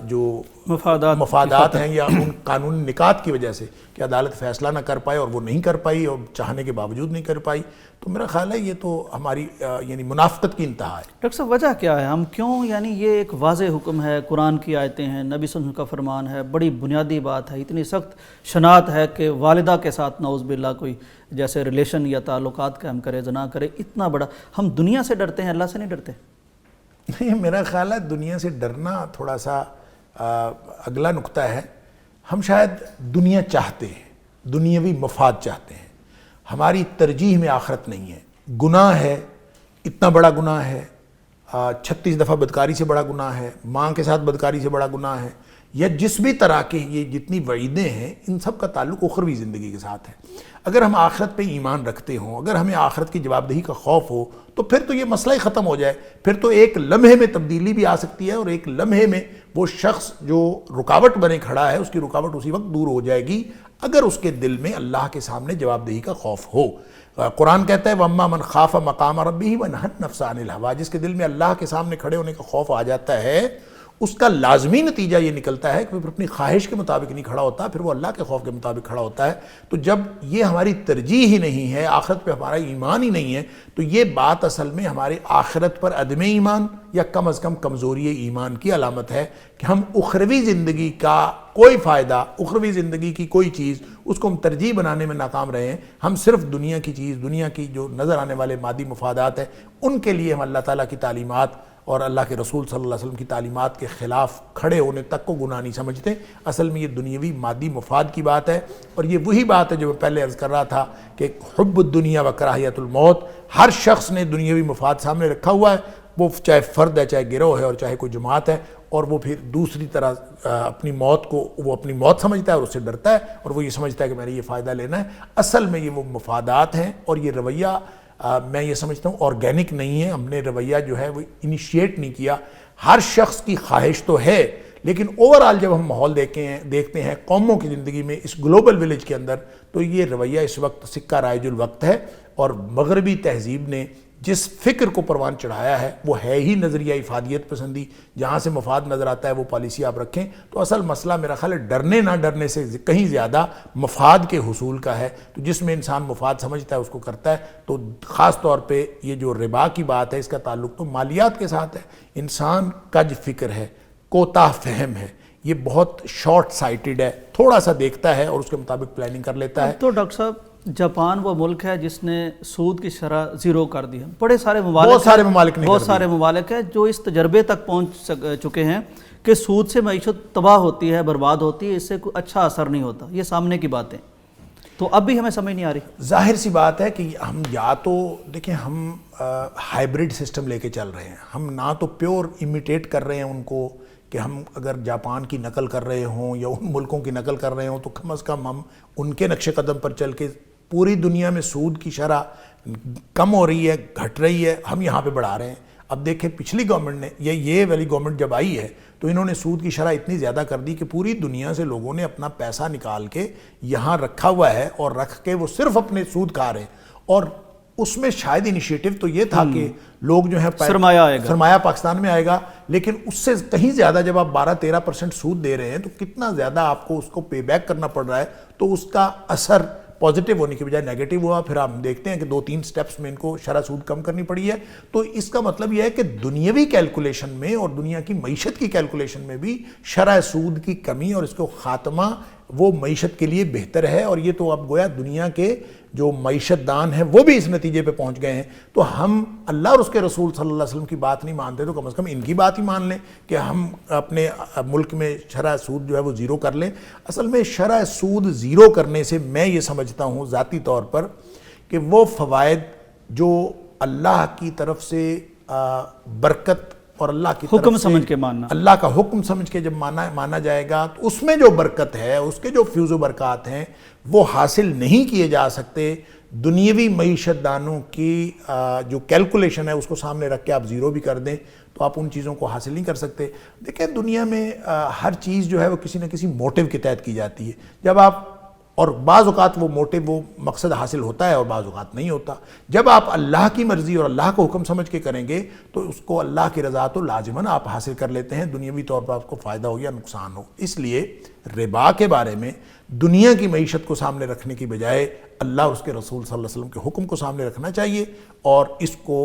جو مفادات ہیں یا ان قانونی نکات کی وجہ سے کہ عدالت فیصلہ نہ کر پائے, اور وہ نہیں کر پائی, اور چاہنے کے باوجود نہیں کر پائی. تو میرا خیال ہے یہ تو ہماری یعنی منافقت کی انتہا ہے. ڈاکٹر صاحب وجہ کیا ہے, ہم کیوں, یعنی یہ ایک واضح حکم ہے, قرآن کی آیتیں ہیں, نبی صلی اللہ علیہ وسلم کا فرمان ہے, بڑی بنیادی بات ہے, اتنی سخت شناعت ہے کہ والدہ کے ساتھ نعوذ باللہ کوئی جیسے ریلیشن یا تعلقات قائم کرے, زنا کرے, اتنا بڑا, ہم دنیا سے ڈرتے ہیں, اللہ سے نہیں ڈرتے؟ نہیں, میرا خیال ہے دنیا سے ڈرنا تھوڑا سا اگلا نقطہ ہے. ہم شاید دنیا چاہتے ہیں, دنیاوی مفاد چاہتے ہیں, ہماری ترجیح میں آخرت نہیں ہے. گناہ ہے, اتنا بڑا گناہ ہے, 36 دفعہ بدکاری سے بڑا گناہ ہے, ماں کے ساتھ بدکاری سے بڑا گناہ ہے, یا جس بھی طرح کے یہ جتنی وعیدیں ہیں ان سب کا تعلق اخروی زندگی کے ساتھ ہے. اگر ہم آخرت پہ ایمان رکھتے ہوں, اگر ہمیں آخرت کی جواب دہی کا خوف ہو, تو پھر تو یہ مسئلہ ہی ختم ہو جائے. پھر تو ایک لمحے میں تبدیلی بھی آ سکتی ہے, اور ایک لمحے میں وہ شخص جو رکاوٹ بنے کھڑا ہے اس کی رکاوٹ اسی وقت دور ہو جائے گی اگر اس کے دل میں اللہ کے سامنے جواب دہی کا خوف ہو. قرآن کہتا ہے وَأَمَّا مَنْ خَافَ مَقَامَ رَبِّهِ وَنَهَى النَّفْسَ عَنِ الْهَوَىٰ, جس کے دل میں اللہ کے سامنے کھڑے ہونے کا خوف آ جاتا ہے, اس کا لازمی نتیجہ یہ نکلتا ہے کہ پھر اپنی خواہش کے مطابق نہیں کھڑا ہوتا, پھر وہ اللہ کے خوف کے مطابق کھڑا ہوتا ہے. تو جب یہ ہماری ترجیح ہی نہیں ہے, آخرت پہ ہمارا ایمان ہی نہیں ہے, تو یہ بات اصل میں ہمارے آخرت پر عدم ایمان یا کم از کم کمزوری ایمان کی علامت ہے کہ ہم اخروی زندگی کا کوئی فائدہ, اخروی زندگی کی کوئی چیز, اس کو ہم ترجیح بنانے میں ناکام رہے ہیں. ہم صرف دنیا کی چیز, دنیا کی جو نظر آنے والے مادی مفادات ہیں, ان کے لیے ہم اللہ تعالیٰ کی تعلیمات اور اللہ کے رسول صلی اللہ علیہ وسلم کی تعلیمات کے خلاف کھڑے ہونے تک کو گناہ نہیں سمجھتے. اصل میں یہ دنیاوی مادی مفاد کی بات ہے, اور یہ وہی بات ہے جو میں پہلے عرض کر رہا تھا کہ حب الدنیا و کراہیت الموت, ہر شخص نے دنیاوی مفاد سامنے رکھا ہوا ہے. وہ چاہے فرد ہے, چاہے گروہ ہے اور چاہے کوئی جماعت ہے, اور وہ پھر دوسری طرح اپنی موت کو وہ اپنی موت سمجھتا ہے اور اس سے ڈرتا ہے, اور وہ یہ سمجھتا ہے کہ میں نے یہ فائدہ لینا ہے. اصل میں یہ وہ مفادات ہیں, اور یہ رویہ میں یہ سمجھتا ہوں آرگینک نہیں ہے. ہم نے رویہ جو ہے وہ انیشیٹ نہیں کیا. ہر شخص کی خواہش تو ہے, لیکن اوورآل جب ہم ماحول دیکھتے ہیں قوموں کی زندگی میں اس گلوبل ولیج کے اندر, تو یہ رویہ اس وقت سکہ رائج الوقت ہے. اور مغربی تہذیب نے جس فکر کو پروان چڑھایا ہے وہ ہے ہی نظریہ افادیت پسندی. جہاں سے مفاد نظر آتا ہے وہ پالیسی آپ رکھیں. تو اصل مسئلہ میرا خیال ہے ڈرنے نہ ڈرنے سے کہیں زیادہ مفاد کے حصول کا ہے. تو جس میں انسان مفاد سمجھتا ہے اس کو کرتا ہے. تو خاص طور پہ یہ جو ربا کی بات ہے, اس کا تعلق تو مالیات کے ساتھ ہے. انسان کج فکر ہے, کوتاہ فہم ہے, یہ بہت شارٹ سائٹڈ ہے, تھوڑا سا دیکھتا ہے اور اس کے مطابق پلاننگ کر لیتا ہے. تو ڈاکٹر صاحب, جاپان وہ ملک ہے جس نے سود کی شرح زیرو کر دی ہے. بڑے سارے ممالک ہیں جو اس تجربے تک پہنچ چکے ہیں کہ سود سے معیشت تباہ ہوتی ہے, برباد ہوتی ہے, اس سے کوئی اچھا اثر نہیں ہوتا. یہ سامنے کی باتیں, تو اب بھی ہمیں سمجھ نہیں آ رہی. ظاہر سی بات ہے کہ ہم یا تو دیکھیں ہم ہائیبرڈ سسٹم لے کے چل رہے ہیں. ہم نہ تو پیور امیٹیٹ کر رہے ہیں ان کو کہ ہم اگر جاپان کی نقل کر رہے ہوں یا ان ملکوں کی نقل کر رہے ہوں تو کم از کم ہم ان کے نقش قدم پر چل کے پوری دنیا میں سود کی شرح کم ہو رہی ہے, گھٹ رہی ہے, ہم یہاں پہ بڑھا رہے ہیں. اب دیکھیں پچھلی گورنمنٹ نے یہ والی گورنمنٹ جب آئی ہے تو انہوں نے سود کی شرح اتنی زیادہ کر دی کہ پوری دنیا سے لوگوں نے اپنا پیسہ نکال کے یہاں رکھا ہوا ہے, اور رکھ کے وہ صرف اپنے سود کھا رہے ہیں. اور اس میں شاید انیشیٹو تو یہ تھا کہ لوگ جو ہے سرمایہ پاکستان میں آئے گا, لیکن اس سے کہیں زیادہ جب آپ 12-13% سود دے رہے ہیں تو کتنا زیادہ آپ کو اس کو پے بیک کرنا پڑ رہا ہے. تو اس کا اثر پازیٹیو ہونے کی بجائے نیگیٹو ہوا. پھر ہم دیکھتے ہیں کہ 2-3 سٹیپس میں ان کو شرح سود کم کرنی پڑی ہے. تو اس کا مطلب یہ ہے کہ دنیاوی کیلکولیشن میں اور دنیا کی معیشت کی کیلکولیشن میں بھی شرح سود کی کمی اور اس کو خاتمہ وہ معیشت کے لیے بہتر ہے. اور یہ تو اب گویا دنیا کے جو معیشت دان ہیں وہ بھی اس نتیجے پہ پہنچ گئے ہیں. تو ہم اللہ اور اس کے رسول صلی اللہ علیہ وسلم کی بات نہیں مانتے تو کم از کم ان کی بات ہی مان لیں کہ ہم اپنے ملک میں شرح سود جو ہے وہ زیرو کر لیں. اصل میں شرح سود زیرو کرنے سے میں یہ سمجھتا ہوں ذاتی طور پر کہ وہ فوائد جو اللہ کی طرف سے برکت اور اللہ کی حکم سمجھ کے ماننا, اللہ کا حکم سمجھ کے جب مانا جائے گا تو اس میں جو برکت ہے, اس کے جو فیوز و برکات ہیں وہ حاصل نہیں کیے جا سکتے. دنیاوی معیشت دانوں کی جو کیلکولیشن ہے اس کو سامنے رکھ کے آپ زیرو بھی کر دیں تو آپ ان چیزوں کو حاصل نہیں کر سکتے. دیکھیں دنیا میں ہر چیز جو ہے وہ کسی نہ کسی موٹیو کے تحت کی جاتی ہے. جب آپ اور بعض اوقات وہ موٹیو وہ مقصد حاصل ہوتا ہے اور بعض اوقات نہیں ہوتا. جب آپ اللہ کی مرضی اور اللہ کو حکم سمجھ کے کریں گے تو اس کو اللہ کی رضا تو لازماً آپ حاصل کر لیتے ہیں, دنیاوی طور پر آپ کو فائدہ ہو یا نقصان ہو. اس لیے ربا کے بارے میں دنیا کی معیشت کو سامنے رکھنے کی بجائے اللہ اور اس کے رسول صلی اللہ علیہ وسلم کے حکم کو سامنے رکھنا چاہیے اور اس کو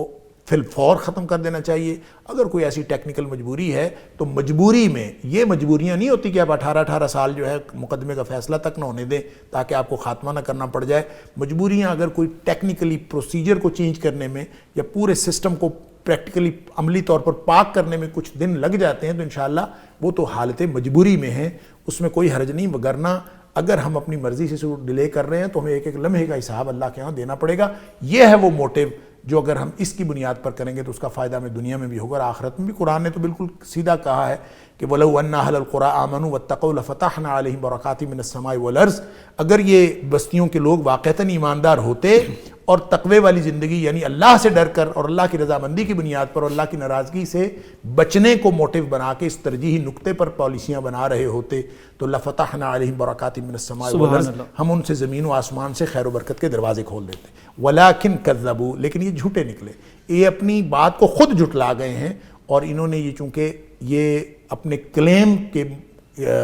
فی الفور ختم کر دینا چاہیے. اگر کوئی ایسی ٹیکنیکل مجبوری ہے تو مجبوری میں, یہ مجبوریاں نہیں ہوتی کہ آپ 18 سال جو ہے مقدمے کا فیصلہ تک نہ ہونے دیں تاکہ آپ کو خاتمہ نہ کرنا پڑ جائے. مجبوریاں اگر کوئی ٹیکنیکلی پروسیجر کو چینج کرنے میں یا پورے سسٹم کو پریکٹیکلی عملی طور پر پاک کرنے میں کچھ دن لگ جاتے ہیں تو انشاءاللہ وہ تو حالت مجبوری میں ہیں, اس میں کوئی حرج نہیں. وگرنہ اگر ہم اپنی مرضی سے ڈیلے کر رہے ہیں تو ہمیں ایک ایک لمحے کا حساب اللہ کے ہاں دینا پڑے گا. یہ ہے وہ موٹیو جو اگر ہم اس کی بنیاد پر کریں گے تو اس کا فائدہ ہمیں دنیا میں بھی ہوگا اور آخرت میں بھی. قرآن نے تو بالکل سیدھا کہا ہے کہ وَلَوْ أَنَّ أَهْلَ الْقُرَىٰ آمَنُوا وَاتَّقَوْا لَفَتَحْنَا عَلَيْهِمْ بَرَكَاتٍ مِّنَ السَّمَاءِ وَالْأَرْضِ. اگر یہ بستیوں کے لوگ واقعتاً ایماندار ہوتے اور تقوی والی زندگی یعنی اللہ سے ڈر کر اور اللہ کی رضامندی کی بنیاد پر اور اللہ کی ناراضگی سے بچنے کو موٹیو بنا کے اس ترجیحی نقطے پر پالیسیاں بنا رہے ہوتے تو لَفَتَحْنَا عَلَيْهِمْ بَرَكَاتٍ مِّنَ السَّمَاءِ وَالْأَرْضِ, ہم ان سے زمین و آسمان سے خیر و برکت کے دروازے کھول دیتے. وَلَٰكِن كَذَّبُوا, لیکن یہ جھوٹے نکلے, یہ اپنی بات کو خود جھٹلا گئے ہیں. اور انہوں نے یہ چونکہ یہ اپنے کلیم کے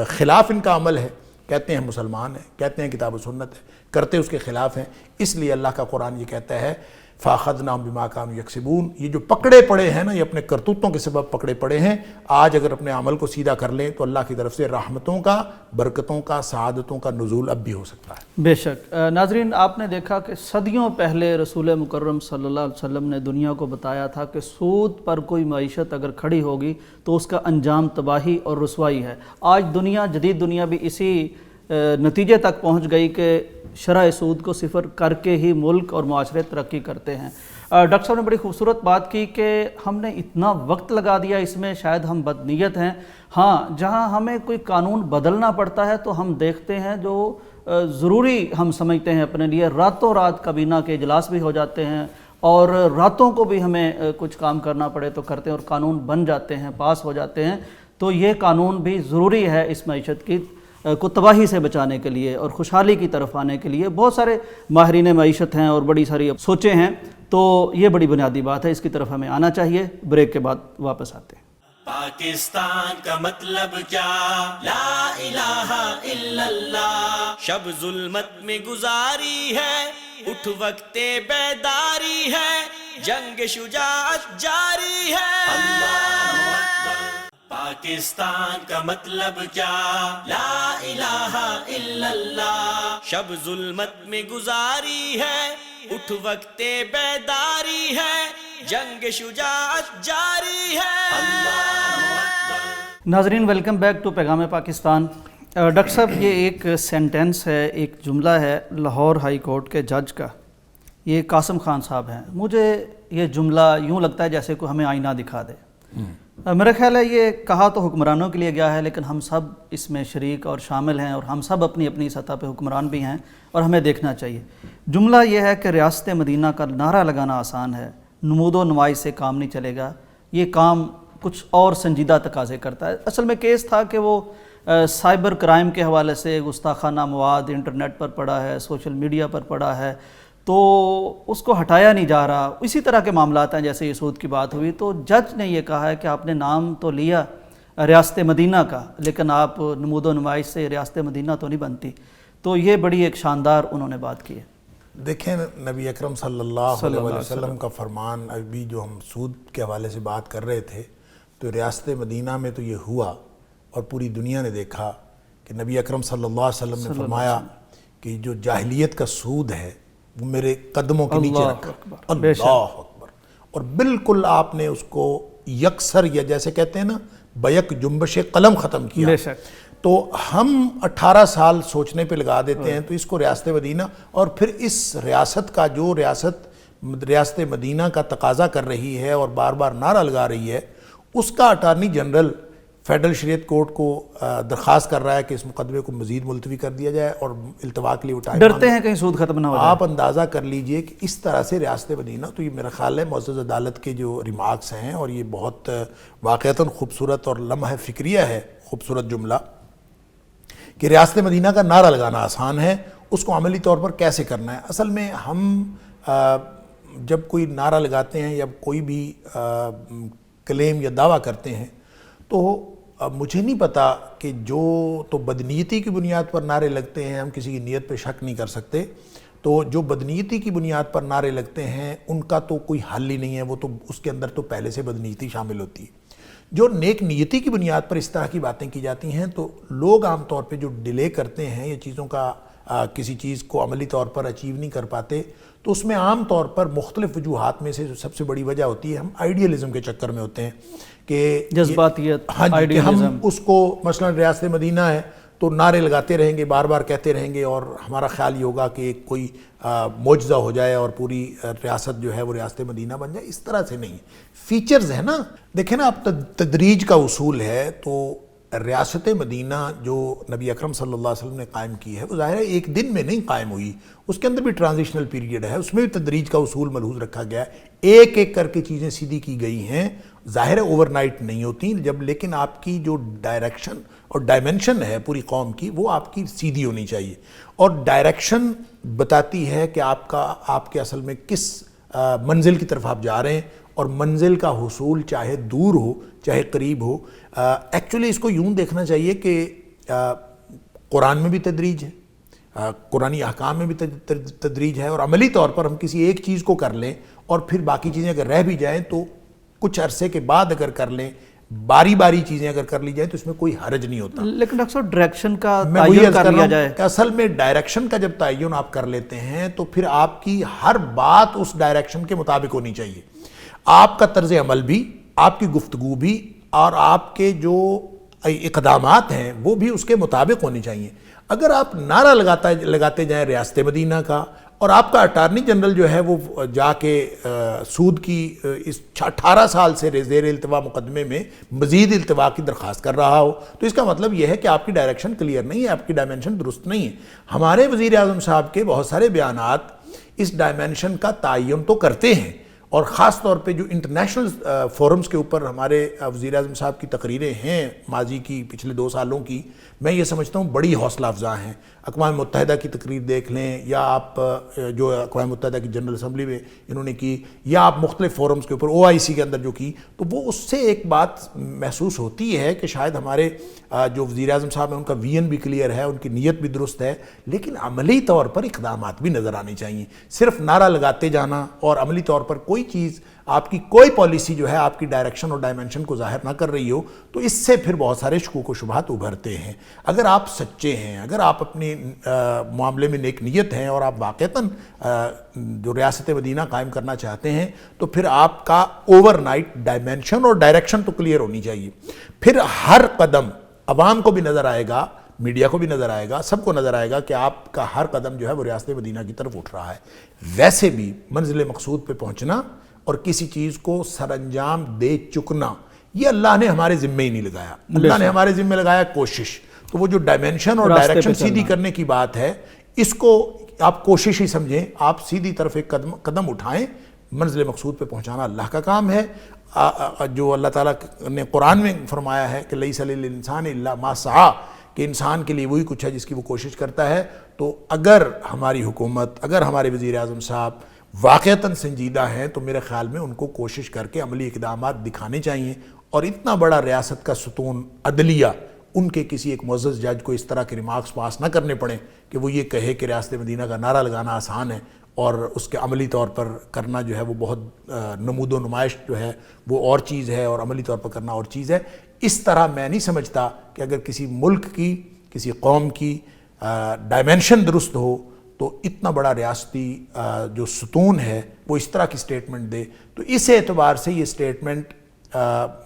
خلاف ان کا عمل ہے, کہتے ہیں مسلمان ہیں, کہتے ہیں کتاب و سنت ہے, کرتے اس کے خلاف ہیں, اس لیے اللہ کا قرآن یہ کہتا ہے فَأَخَذْنَاهُمْ بِمَا كَانُوا يَكْسِبُونَ. یہ جو پکڑے پڑے ہیں نا, یہ اپنے کرتوتوں کے سبب پکڑے پڑے ہیں. آج اگر اپنے عمل کو سیدھا کر لیں تو اللہ کی طرف سے رحمتوں کا, برکتوں کا, سعادتوں کا نزول اب بھی ہو سکتا ہے. بے شک. ناظرین, آپ نے دیکھا کہ صدیوں پہلے رسول مکرم صلی اللہ علیہ وسلم نے دنیا کو بتایا تھا کہ سود پر کوئی معیشت اگر کھڑی ہوگی تو اس کا انجام تباہی اور رسوائی ہے. آج دنیا, جدید دنیا بھی اسی نتیجے تک پہنچ گئی کہ شرح سود کو صفر کر کے ہی ملک اور معاشرے ترقی کرتے ہیں. ڈاکٹر صاحب نے بڑی خوبصورت بات کی کہ ہم نے اتنا وقت لگا دیا اس میں، شاید ہم بدنیت ہیں. ہاں، جہاں ہمیں کوئی قانون بدلنا پڑتا ہے تو ہم دیکھتے ہیں جو ضروری ہم سمجھتے ہیں اپنے لیے، راتوں رات کابینہ کے اجلاس بھی ہو جاتے ہیں اور راتوں کو بھی ہمیں کچھ کام کرنا پڑے تو کرتے ہیں اور قانون بن جاتے ہیں، پاس ہو جاتے ہیں. تو یہ قانون بھی ضروری ہے اس معیشت کی کو تباہی سے بچانے کے لیے اور خوشحالی کی طرف آنے کے لیے. بہت سارے ماہرین معیشت ہیں اور بڑی ساری سوچیں ہیں، تو یہ بڑی بنیادی بات ہے، اس کی طرف ہمیں آنا چاہیے. بریک کے بعد واپس آتے ہیں. پاکستان کا مطلب کیا؟ لا الہ الا اللہ. شب ظلمت میں گزاری ہے، اٹھ وقت بیداری ہے، جنگ شجاعت جاری ہے. اللہ اکبر. پاکستان کا مطلب کیا؟ لا الہ الا اللہ. شب ظلمت میں گزاری ہے، اٹھ وقت بیداری ہے، جنگ شجاعت جاری ہے. اللہ اکبر. ناظرین، ویلکم بیک ٹو پیغام پاکستان. ڈاکٹر صاحب، یہ ایک سینٹنس ہے، ایک جملہ ہے لاہور ہائی کورٹ کے جج کا. یہ قاسم خان صاحب ہیں. مجھے یہ جملہ یوں لگتا ہے جیسے کوئی ہمیں آئینہ دکھا دے. میرا خیال ہے یہ کہا تو حکمرانوں کے لیے گیا ہے، لیکن ہم سب اس میں شریک اور شامل ہیں اور ہم سب اپنی اپنی سطح پہ حکمران بھی ہیں اور ہمیں دیکھنا چاہیے. جملہ یہ ہے کہ ریاست مدینہ کا نعرہ لگانا آسان ہے، نمود و نمائش سے کام نہیں چلے گا. یہ کام کچھ اور سنجیدہ تقاضے کرتا ہے. اصل میں کیس تھا کہ وہ سائبر کرائم کے حوالے سے گستاخانہ مواد انٹرنیٹ پر پڑا ہے، سوشل میڈیا پر پڑا ہے، تو اس کو ہٹایا نہیں جا رہا. اسی طرح کے معاملات ہیں جیسے یہ سود کی بات ہوئی. تو جج نے یہ کہا ہے کہ آپ نے نام تو لیا ریاست مدینہ کا، لیکن آپ نمود و نمائش سے ریاست مدینہ تو نہیں بنتی. تو یہ بڑی ایک شاندار انہوں نے بات کی ہے. دیکھیں، نبی اکرم صلی اللہ علیہ وسلم کا فرمان، ابھی جو ہم سود کے حوالے سے بات کر رہے تھے، تو ریاست مدینہ میں تو یہ ہوا اور پوری دنیا نے دیکھا کہ نبی اکرم صلی اللہ علیہ وسلم نے فرمایا کہ جو جاہلیت کا سود ہے وہ میرے قدموں کے نیچے رکھا. اللہ اکبر. اور بالکل آپ نے اس کو یکسر، یا جیسے کہتے ہیں نا، بیک جنبش قلم ختم کیا. بے شک. تو ہم 18 سال سوچنے پہ لگا دیتے ہیں تو اس کو ریاست مدینہ، اور پھر اس ریاست کا جو ریاست مدینہ کا تقاضا کر رہی ہے اور بار بار نعرہ لگا رہی ہے، اس کا اٹارنی جنرل فیڈرل شریعت کورٹ کو درخواست کر رہا ہے کہ اس مقدمے کو مزید ملتوی کر دیا جائے اور التوا کے لیے اٹھائے. ڈرتے ہیں کہیں سود ختم نہ ہو جائے. آپ اندازہ کر لیجئے کہ اس طرح سے ریاست مدینہ، تو یہ میرا خیال ہے معزز عدالت کے جو ریمارکس ہیں، اور یہ بہت واقعتاً خوبصورت اور لمحہ فکریہ ہے، خوبصورت جملہ، کہ ریاست مدینہ کا نعرہ لگانا آسان ہے، اس کو عملی طور پر کیسے کرنا ہے. اصل میں ہم جب کوئی نعرہ لگاتے ہیں یا کوئی بھی کلیم یا دعویٰ کرتے ہیں، تو مجھے نہیں پتا کہ جو تو بدنیتی کی بنیاد پر نعرے لگتے ہیں، ہم کسی کی نیت پہ شک نہیں کر سکتے. تو جو بدنیتی کی بنیاد پر نعرے لگتے ہیں ان کا تو کوئی حل ہی نہیں ہے، وہ تو اس کے اندر تو پہلے سے بدنیتی شامل ہوتی ہے. جو نیک نیتی کی بنیاد پر اس طرح کی باتیں کی جاتی ہیں، تو لوگ عام طور پہ جو ڈیلے کرتے ہیں یا چیزوں کا کسی چیز کو عملی طور پر اچیو نہیں کر پاتے، تو اس میں عام طور پر مختلف وجوہات میں سے جو سب سے بڑی وجہ ہوتی ہے، ہم آئیڈیلزم کے چکر میں ہوتے ہیں کہ جذباتیت، ہاں جی، کہ ہم اس کو مثلا ریاست مدینہ ہے تو نعرے لگاتے رہیں گے، بار بار کہتے رہیں گے، اور ہمارا خیال یہ ہوگا کہ کوئی معجزہ ہو جائے اور پوری ریاست جو ہے وہ ریاست مدینہ بن جائے. اس طرح سے نہیں. فیچرز ہیں نا، دیکھیں نا، اب تدریج کا اصول ہے. تو ریاست مدینہ جو نبی اکرم صلی اللہ علیہ وسلم نے قائم کی ہے، وہ ظاہر ہے ایک دن میں نہیں قائم ہوئی، اس کے اندر بھی ٹرانزیشنل پیریڈ ہے، اس میں بھی تدریج کا اصول ملحوظ رکھا گیا ہے. ایک ایک کر کے چیزیں سیدھی کی گئی ہیں. ظاہر ہے اوور نائٹ نہیں ہوتی جب، لیکن آپ کی جو ڈائریکشن اور ڈائمنشن ہے پوری قوم کی، وہ آپ کی سیدھی ہونی چاہیے. اور ڈائریکشن بتاتی ہے کہ آپ کے اصل میں کس منزل کی طرف آپ جا رہے ہیں، اور منزل کا حصول چاہے دور ہو چاہے قریب ہو. ایکچولی اس کو یوں دیکھنا چاہیے کہ قرآن میں بھی تدریج ہے، قرآنی احکام میں بھی تدریج ہے، اور عملی طور پر ہم کسی ایک چیز کو کر لیں اور پھر باقی چیزیں اگر رہ بھی جائیں تو کچھ عرصے کے بعد اگر کر لیں، باری باری چیزیں اگر کر لی جائیں تو اس میں کوئی حرج نہیں ہوتا. لیکن ڈاکٹر صاحب ڈائریکشن کا تعین کر لیا جائے کہ اصل میں ڈائریکشن کا جب تعین آپ کر لیتے ہیں تو پھر آپ کی ہر بات اس ڈائریکشن کے مطابق ہونی چاہیے. آپ کا طرز عمل بھی، آپ کی گفتگو بھی، اور آپ کے جو اقدامات ہیں وہ بھی اس کے مطابق ہونی چاہیے. اگر آپ نعرہ لگاتے جائیں ریاست مدینہ کا، اور آپ کا اٹارنی جنرل جو ہے وہ جا کے سود کی اس 18 سال سے زیر التوا مقدمے میں مزید التوا کی درخواست کر رہا ہو، تو اس کا مطلب یہ ہے کہ آپ کی ڈائریکشن کلیئر نہیں ہے، آپ کی ڈائمنشن درست نہیں ہے۔ ہمارے وزیر اعظم صاحب کے بہت سارے بیانات اس ڈائمنشن کا تعین تو کرتے ہیں، اور خاص طور پہ جو انٹرنیشنل فورمز کے اوپر ہمارے وزیر اعظم صاحب کی تقریریں ہیں ماضی کی پچھلے 2 سالوں کی، میں یہ سمجھتا ہوں بڑی حوصلہ افزا ہیں۔ اقوام متحدہ کی تقریر دیکھ لیں، یا آپ جو اقوام متحدہ کی جنرل اسمبلی میں انہوں نے کی، یا آپ مختلف فورمز کے اوپر OIC کے اندر جو کی، تو وہ اس سے ایک بات محسوس ہوتی ہے کہ شاید ہمارے جو وزیر اعظم صاحب ہیں ان کا ویژن بھی کلیئر ہے، ان کی نیت بھی درست ہے، لیکن عملی طور پر اقدامات بھی نظر آنے چاہیے۔ صرف نعرہ لگاتے جانا اور عملی طور پر کوئی چیز، آپ کی کوئی پالیسی جو ہے آپ کی ڈائریکشن اور ڈائمنشن کو ظاہر نہ کر رہی ہو، تو اس سے پھر بہت سارے شکوک و شبہات ابھرتے ہیں۔ اگر آپ سچے ہیں، اگر آپ اپنے معاملے میں نیک نیت ہیں، اور آپ واقعتاً جو ریاست مدینہ قائم کرنا چاہتے ہیں، تو پھر آپ کا اوور نائٹ ڈائمنشن اور ڈائریکشن تو کلیئر ہونی چاہیے۔ پھر ہر قدم عوام کو بھی نظر آئے گا، میڈیا کو بھی نظر آئے گا، سب کو نظر آئے گا کہ آپ کا ہر قدم جو ہے وہ ریاست مدینہ کی طرف اٹھ رہا ہے۔ ویسے بھی منزل مقصود پہ پہنچنا اور کسی چیز کو سر انجام دے چکنا، یہ اللہ نے ہمارے ذمے ہی نہیں لگایا، اللہ نے ہمارے ذمے لگایا کوشش۔ تو وہ جو ڈائمنشن اور ڈائریکشن سیدھی کرنے کی بات ہے، اس کو آپ کوشش ہی سمجھیں، آپ سیدھی طرف ایک قدم اٹھائیں، منزل مقصود پہ پہنچانا اللہ کا کام ہے۔ جو اللہ تعالیٰ نے قرآن میں فرمایا ہے کہ لیس للانسان الا ما سعی، کہ انسان کے لیے وہی کچھ ہے جس کی وہ کوشش کرتا ہے۔ تو اگر ہماری حکومت، اگر ہمارے وزیر اعظم صاحب واقعتاً سنجیدہ ہیں، تو میرے خیال میں ان کو کوشش کر کے عملی اقدامات دکھانے چاہیے، اور اتنا بڑا ریاست کا ستون عدلیہ، ان کے کسی ایک معزز جج کو اس طرح کے ریمارکس پاس نہ کرنے پڑیں کہ وہ یہ کہے کہ ریاست مدینہ کا نعرہ لگانا آسان ہے اور اس کے عملی طور پر کرنا جو ہے وہ بہت نمود و نمائش جو ہے وہ اور چیز ہے، اور عملی طور پر کرنا اور چیز ہے۔ اس طرح میں نہیں سمجھتا کہ اگر کسی ملک کی، کسی قوم کی ڈائمنشن درست ہو تو اتنا بڑا ریاستی جو ستون ہے وہ اس طرح کی سٹیٹمنٹ دے۔ تو اس اعتبار سے یہ سٹیٹمنٹ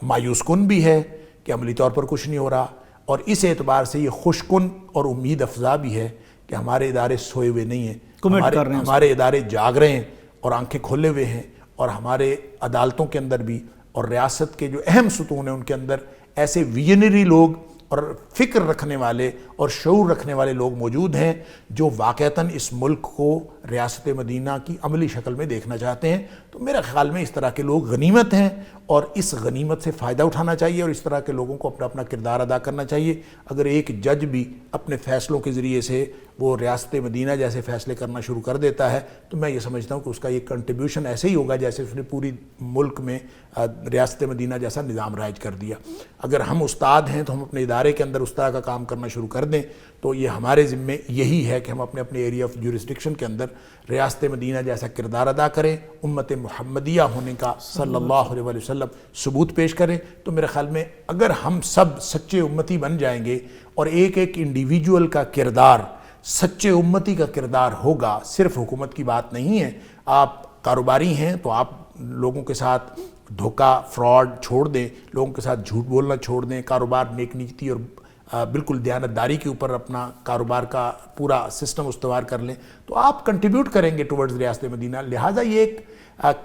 مایوس کن بھی ہے کہ عملی طور پر کچھ نہیں ہو رہا، اور اس اعتبار سے یہ خوش کن اور امید افزا بھی ہے کہ ہمارے ادارے سوئے ہوئے نہیں ہیں، ہمارے ادارے جاگ رہے ہیں اور آنکھیں کھولے ہوئے ہیں، اور ہمارے عدالتوں کے اندر بھی اور ریاست کے جو اہم ستون ہیں ان کے اندر ایسے ویژنری لوگ اور فکر رکھنے والے اور شعور رکھنے والے لوگ موجود ہیں جو واقعتاً اس ملک کو ریاست مدینہ کی عملی شکل میں دیکھنا چاہتے ہیں۔ تو میرے خیال میں اس طرح کے لوگ غنیمت ہیں، اور اس غنیمت سے فائدہ اٹھانا چاہیے، اور اس طرح کے لوگوں کو اپنا اپنا کردار ادا کرنا چاہیے۔ اگر ایک جج بھی اپنے فیصلوں کے ذریعے سے وہ ریاست مدینہ جیسے فیصلے کرنا شروع کر دیتا ہے، تو میں یہ سمجھتا ہوں کہ اس کا یہ کنٹریبیوشن ایسے ہی ہوگا جیسے اس نے پوری ملک میں ریاست مدینہ جیسا نظام رائج کر دیا۔ اگر ہم استاد ہیں تو ہم اپنے ادارے کے اندر اس طرح کا کام کرنا شروع کر دیں، تو یہ ہمارے ذمے یہی ہے کہ ہم اپنے اپنے ایریا آف جورسڈکشن کے اندر ریاست مدینہ جیسا کردار ادا کریں، امت محمدیہ ہونے کا صلی اللہ علیہ وسلم ثبوت پیش کریں۔ تو میرے خیال میں اگر ہم سب سچے امتی بن جائیں گے، اور ایک ایک انڈیویجول کا کردار سچے امتی کا کردار ہوگا، صرف حکومت کی بات نہیں ہے۔ آپ کاروباری ہیں تو آپ لوگوں کے ساتھ دھوکہ، فراڈ چھوڑ دیں، لوگوں کے ساتھ جھوٹ بولنا چھوڑ دیں، کاروبار نیک نیتی اور بالکل دیانتداری کے اوپر اپنا کاروبار کا پورا سسٹم استوار کر لیں، تو آپ کنٹریبیوٹ کریں گے ٹورڈز ریاست مدینہ۔ لہٰذا یہ ایک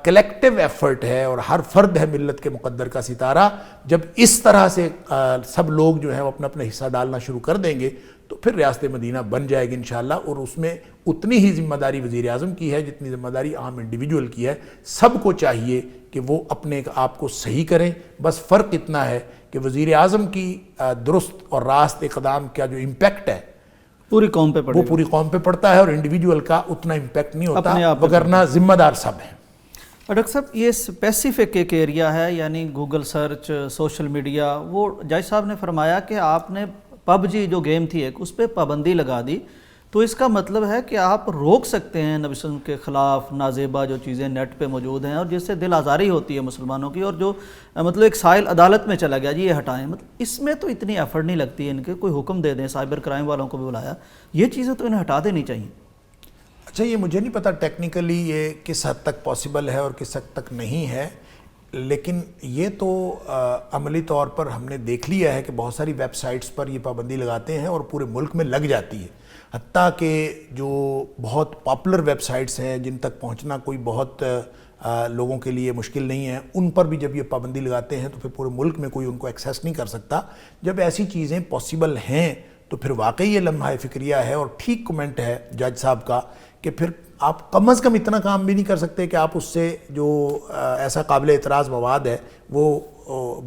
کلیکٹیو ایفرٹ ہے، اور ہر فرد ہے ملت کے مقدر کا ستارہ۔ جب اس طرح سے سب لوگ جو ہیں وہ اپنا اپنا حصہ ڈالنا شروع کر دیں گے، تو پھر ریاست مدینہ بن جائے گی انشاءاللہ، اور اس میں اتنی ہی ذمہ داری وزیر اعظم کی ہے جتنی ذمہ داری عام انڈیویجول کی ہے۔ سب کو چاہیے کہ وہ اپنے آپ کو صحیح کریں، بس فرق اتنا ہے کہ وزیر اعظم کی درست اور راست اقدام کا جو امپیکٹ ہے پوری قوم پہ وہ پوری قوم پہ پڑتا ہے، اور انڈیویجول کا اتنا امپیکٹ نہیں ہوتا، وگرنہ ذمہ دار سب ہیں۔ ڈاکٹر صاحب، یہ اسپیسیفک ایک ایریا ہے، یعنی گوگل سرچ، سوشل میڈیا، وہ جج صاحب نے فرمایا کہ آپ نے PUBG جو گیم تھی ایک، اس پہ پابندی لگا دی، تو اس کا مطلب ہے کہ آپ روک سکتے ہیں نبی صلی اللہ علیہ وسلم کے خلاف نازیبا جو چیزیں نیٹ پہ موجود ہیں، اور جس سے دل آزاری ہوتی ہے مسلمانوں کی، اور جو مطلب ایک سائل عدالت میں چلا گیا جی یہ ہٹائیں، مطلب اس میں تو اتنی ایفرٹ نہیں لگتی ہے ان کے، کوئی حکم دے دیں، سائبر کرائم والوں کو بھی بلایا، یہ چیزیں تو انہیں ہٹا دینی چاہیے۔ اچھا، یہ مجھے نہیں پتا ٹیکنیکلی یہ کس حد تک پاسبل ہے اور کس حد تک نہیں ہے۔ لیکن یہ تو عملی طور پر ہم نے دیکھ لیا ہے کہ بہت ساری ویب سائٹس پر یہ پابندی لگاتے ہیں اور پورے ملک میں لگ جاتی ہے. حتیٰ کہ جو بہت پاپولر ویب سائٹس ہیں جن تک پہنچنا کوئی بہت لوگوں کے لیے مشکل نہیں ہے, ان پر بھی جب یہ پابندی لگاتے ہیں تو پھر پورے ملک میں کوئی ان کو ایکسیس نہیں کر سکتا. جب ایسی چیزیں پاسبل ہیں تو پھر واقعی یہ لمحہ فکریہ ہے اور ٹھیک کمنٹ ہے جج صاحب کا کہ پھر آپ کم از کم اتنا کام بھی نہیں کر سکتے کہ آپ اس سے جو ایسا قابل اعتراض مواد ہے وہ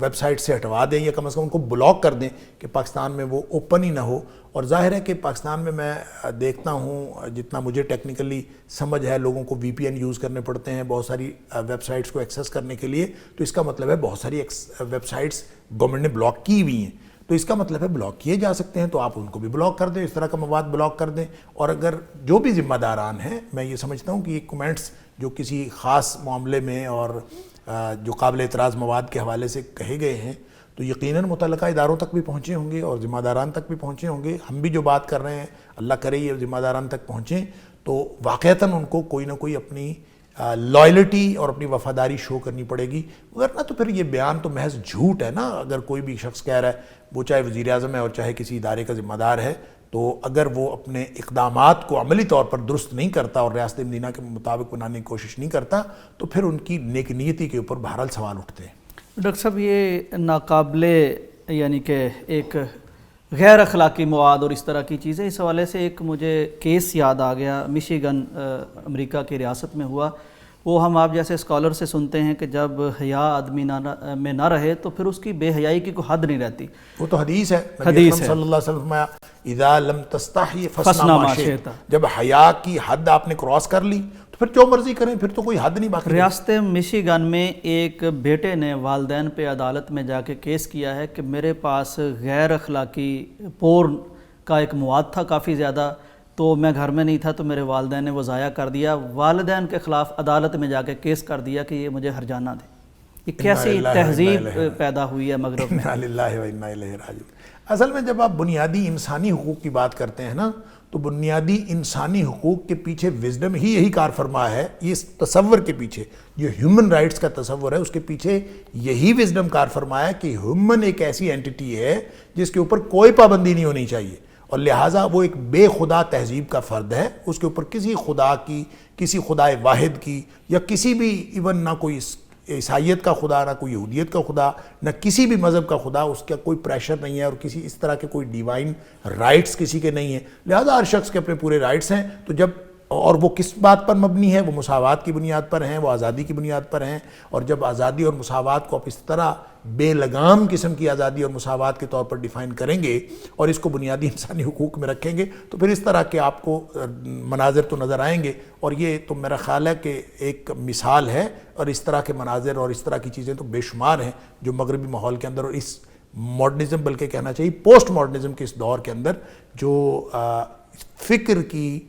ویب سائٹ سے ہٹوا دیں یا کم از کم ان کو بلاک کر دیں کہ پاکستان میں وہ اوپن ہی نہ ہو. اور ظاہر ہے کہ پاکستان میں دیکھتا ہوں جتنا مجھے ٹیکنیکلی سمجھ ہے, لوگوں کو وی پی این یوز کرنے پڑتے ہیں بہت ساری ویب سائٹس کو ایکسیس کرنے کے لیے. تو اس کا مطلب ہے بہت ساری ویب سائٹس گورنمنٹ نے بلاک کی ہوئی ہیں, تو اس کا مطلب ہے بلاک کیے جا سکتے ہیں, تو آپ ان کو بھی بلاک کر دیں, اس طرح کا مواد بلاک کر دیں. اور اگر جو بھی ذمہ داران ہیں, میں یہ سمجھتا ہوں کہ یہ کمنٹس جو کسی خاص معاملے میں اور جو قابل اعتراض مواد کے حوالے سے کہے گئے ہیں تو یقیناً متعلقہ اداروں تک بھی پہنچے ہوں گے اور ذمہ داران تک بھی پہنچے ہوں گے. ہم بھی جو بات کر رہے ہیں اللہ کرے یہ ذمہ داران تک پہنچیں تو واقعتاً ان کو کوئی نہ کوئی اپنی لائلٹی اور اپنی وفاداری شو کرنی پڑے گی, ورنہ تو پھر یہ بیان تو محض جھوٹ ہے نا. اگر کوئی بھی شخص کہہ رہا ہے, وہ چاہے وزیر اعظم ہے اور چاہے کسی ادارے کا ذمہ دار ہے, تو اگر وہ اپنے اقدامات کو عملی طور پر درست نہیں کرتا اور ریاست مدینہ کے مطابق بنانے کی کوشش نہیں کرتا تو پھر ان کی نیک نیتی کے اوپر بہرحال سوال اٹھتے ہیں. ڈاکٹر صاحب, یہ ناقابل یعنی کہ ایک غیر اخلاقی مواد اور اس طرح کی چیزیں, اس حوالے سے ایک مجھے کیس یاد آ گیا, مشیگن امریکہ کی ریاست میں ہوا. وہ ہم آپ جیسے اسکالر سے سنتے ہیں کہ جب حیا آدمی میں نہ رہے تو پھر اس کی بے حیائی کی کوئی حد نہیں رہتی. وہ تو حدیث ہے, نبی اکرم صلی اللہ علیہ وسلم اذا لم تستحی فاصنع ما شئت, جب حیا کی حد آپ نے کراس کر لی تو پھر جو مرضی کریں, پھر تو کوئی حد نہیں باقی. ریاست مشیگن میں ایک بیٹے نے والدین پہ عدالت میں جا کے کیس کیا ہے کہ میرے پاس غیر اخلاقی پورن کا ایک مواد تھا کافی زیادہ, تو میں گھر میں نہیں تھا تو میرے والدین نے وہ ضائع کر دیا. والدین کے خلاف عدالت میں جا کے کیس کر دیا کہ یہ مجھے ہرجانہ دے. یہ کیسی تہذیب پیدا ہوئی ہے مغرب میں. انا للہ و انا الیہ راجعون. اصل میں جب آپ بنیادی انسانی حقوق کی بات کرتے ہیں نا, تو بنیادی انسانی حقوق کے پیچھے وزڈم ہی یہی کار فرما ہے. اس تصور کے پیچھے جو ہیومن رائٹس کا تصور ہے اس کے پیچھے یہی وزڈم کار فرما ہے کہ ہیومن ایک ایسی اینٹی ہے جس کے اوپر کوئی پابندی نہیں ہونی چاہیے, اور لہٰذا وہ ایک بے خدا تہذیب کا فرد ہے. اس کے اوپر کسی خدا کی, کسی خدائے واحد کی, یا کسی بھی ایون نہ کوئی عیسائیت کا خدا, نہ کوئی یہودیت کا خدا, نہ کسی بھی مذہب کا خدا, اس کا کوئی پریشر نہیں ہے اور کسی اس طرح کے کوئی ڈیوائن رائٹس کسی کے نہیں ہیں. لہٰذا ہر شخص کے اپنے پورے رائٹس ہیں. تو جب, اور وہ کس بات پر مبنی ہے, وہ مساوات کی بنیاد پر ہیں, وہ آزادی کی بنیاد پر ہیں. اور جب آزادی اور مساوات کو آپ اس طرح بے لگام قسم کی آزادی اور مساوات کے طور پر ڈیفائن کریں گے اور اس کو بنیادی انسانی حقوق میں رکھیں گے تو پھر اس طرح کے آپ کو مناظر تو نظر آئیں گے. اور یہ تو میرا خیال ہے کہ ایک مثال ہے, اور اس طرح کے مناظر اور اس طرح کی چیزیں تو بے شمار ہیں جو مغربی ماحول کے اندر اور اس ماڈرنزم, بلکہ کہنا چاہیے پوسٹ ماڈرنزم کے اس دور کے اندر جو فکر کی,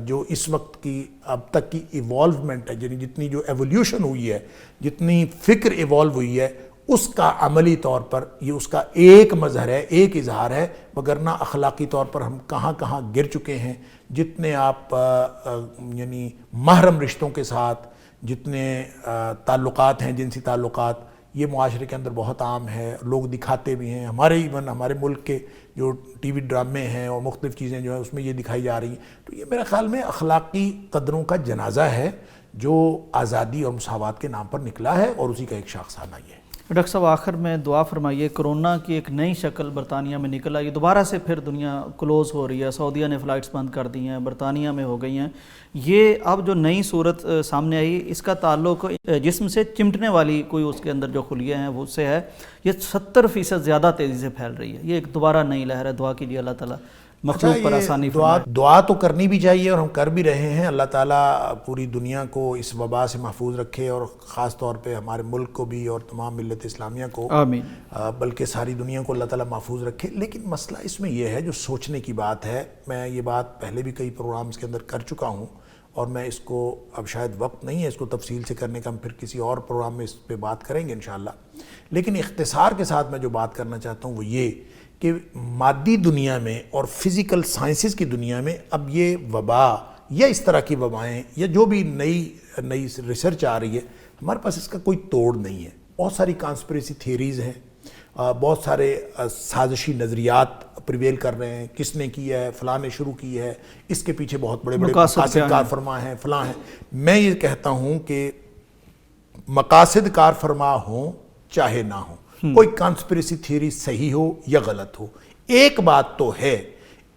جو اس وقت کی اب تک کی ایوالومنٹ ہے, یعنی جتنی جو ایولیوشن ہوئی ہے, جتنی فکر ایوالو ہوئی ہے, اس کا عملی طور پر یہ اس کا ایک مظہر ہے, ایک اظہار ہے. وگرنہ اخلاقی طور پر ہم کہاں کہاں گر چکے ہیں. جتنے آپ یعنی محرم رشتوں کے ساتھ جتنے تعلقات ہیں, جنسی تعلقات, یہ معاشرے کے اندر بہت عام ہے, لوگ دکھاتے بھی ہیں. ہمارے ملک کے جو ٹی وی ڈرامے ہیں اور مختلف چیزیں جو ہیں اس میں یہ دکھائی جا رہی ہیں. تو یہ میرے خیال میں اخلاقی قدروں کا جنازہ ہے جو آزادی اور مساوات کے نام پر نکلا ہے, اور اسی کا ایک شاخسانہ یہ ہے. ڈاکٹر صاحب, آخر میں دعا فرمائیے. کرونا کی ایک نئی شکل برطانیہ میں نکلا, یہ دوبارہ سے پھر دنیا کلوز ہو رہی ہے. سعودیہ نے فلائٹس بند کر دی ہیں, برطانیہ میں ہو گئی ہیں. یہ اب جو نئی صورت سامنے آئی, اس کا تعلق جسم سے چمٹنے والی کوئی اس کے اندر جو خلیے ہیں وہ اس سے ہے. یہ 70% زیادہ تیزی سے پھیل رہی ہے. یہ ایک دوبارہ نئی لہر ہے. دعا کیجیے اللہ تعالیٰ مخلوق پر آسانی فرمائے. دعا تو کرنی بھی چاہیے اور ہم کر بھی رہے ہیں. اللہ تعالیٰ پوری دنیا کو اس وبا سے محفوظ رکھے, اور خاص طور پہ ہمارے ملک کو بھی اور تمام ملت اسلامیہ کو, آمین, بلکہ ساری دنیا کو اللہ تعالیٰ محفوظ رکھے. لیکن مسئلہ اس میں یہ ہے جو سوچنے کی بات ہے. میں یہ بات پہلے بھی کئی پروگرامز کے اندر کر چکا ہوں, اور میں اس کو اب شاید وقت نہیں ہے اس کو تفصیل سے کرنے کا, ہم پھر کسی اور پروگرام میں اس پہ بات کریں گے انشاءاللہ. لیکن اختصار کے ساتھ میں جو بات کرنا چاہتا ہوں وہ یہ کہ مادی دنیا میں اور فزیکل سائنسز کی دنیا میں اب یہ وبا یا اس طرح کی وبائیں یا جو بھی نئی ریسرچ آ رہی ہے, ہمارے پاس اس کا کوئی توڑ نہیں ہے. بہت ساری کانسپریسی تھیوریز ہیں, بہت سارے سازشی نظریات پریویل کر رہے ہیں, کس نے کی ہے, فلاں نے شروع کی ہے, اس کے پیچھے بہت بڑے مقاصد کار فرما ہیں, فلاں ہیں. میں یہ کہتا ہوں کہ مقاصد کار فرما ہوں چاہے نہ ہوں, کوئی کانسپریسی تھیوری صحیح ہو یا غلط ہو, ایک بات تو ہے,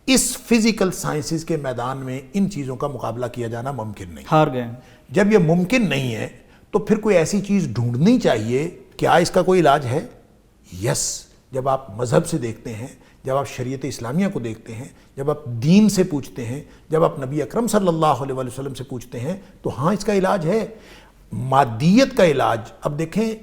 اس فزیکل سائنسز کے میدان میں ان چیزوں کا مقابلہ کیا جانا ممکن نہیں. ہار گئے. جب یہ ممکن نہیں ہے تو پھر کوئی ایسی چیز ڈھونڈنی چاہیے. کیا اس کا کوئی علاج ہے؟ یس. جب آپ مذہب سے دیکھتے ہیں, جب آپ شریعت اسلامیہ کو دیکھتے ہیں, جب آپ دین سے پوچھتے ہیں, جب آپ نبی اکرم صلی اللہ علیہ وسلم سے پوچھتے ہیں, تو ہاں اس کا علاج ہے. مادیت کا علاج, اب دیکھیں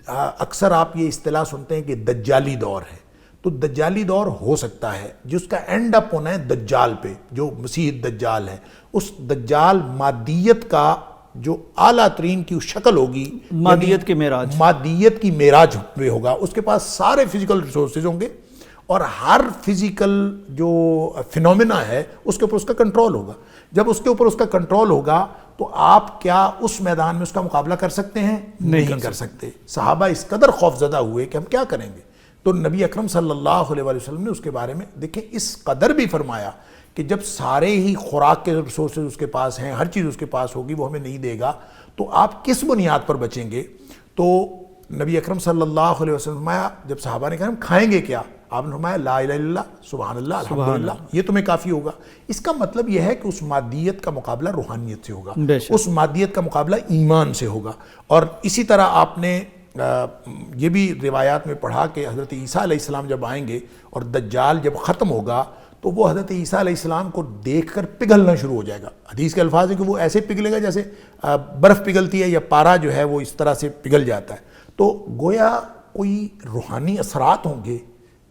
اکثر آپ یہ اصطلاح سنتے ہیں کہ دجالی دور ہے, تو دجالی دور ہو سکتا ہے جس کا اینڈ اپ ہونا ہے دجال پہ, جو مسیح دجال ہے. اس دجال مادیت کا جو اعلیٰ ترین کی شکل ہوگی, مادیت کی معراج, مادیت کی معراج پہ ہوگا. اس کے پاس سارے فزیکل ریسورسز ہوں گے اور ہر فزیکل جو فینومینا ہے اس کے اوپر اس کا کنٹرول ہوگا. جب اس کے اوپر اس کا کنٹرول ہوگا تو آپ کیا اس میدان میں اس کا مقابلہ کر سکتے ہیں؟ نہیں کر سکتے. صحابہ اس قدر خوف زدہ ہوئے کہ ہم کیا کریں گے. تو نبی اکرم صلی اللہ علیہ وسلم نے اس کے بارے میں دیکھیں اس قدر بھی فرمایا کہ جب سارے ہی خوراک کے ریسورسز اس کے پاس ہیں, ہر چیز اس کے پاس ہوگی, وہ ہمیں نہیں دے گا, تو آپ کس بنیاد پر بچیں گے؟ تو نبی اکرم صلی اللہ علیہ وسلم فرمایا, جب صحابہ نے کہا ہم کھائیں گے کیا, آپ نے فرمایا لا الہ الا اللہ, سبحان اللہ, الحمدللہ, یہ تمہیں کافی ہوگا. اس کا مطلب یہ ہے کہ اس مادیت کا مقابلہ روحانیت سے ہوگا, اس مادیت کا مقابلہ ایمان سے ہوگا. اور اسی طرح آپ نے یہ بھی روایات میں پڑھا کہ حضرت عیسیٰ علیہ السلام جب آئیں گے اور دجال جب ختم ہوگا تو وہ حضرت عیسیٰ علیہ السلام کو دیکھ کر پگھلنا شروع ہو جائے گا. حدیث کے الفاظ ہیں کہ وہ ایسے پگھلے گا جیسے برف پگھلتی ہے یا پارا جو ہے وہ اس طرح سے پگھل جاتا ہے. تو گویا کوئی روحانی اثرات ہوں گے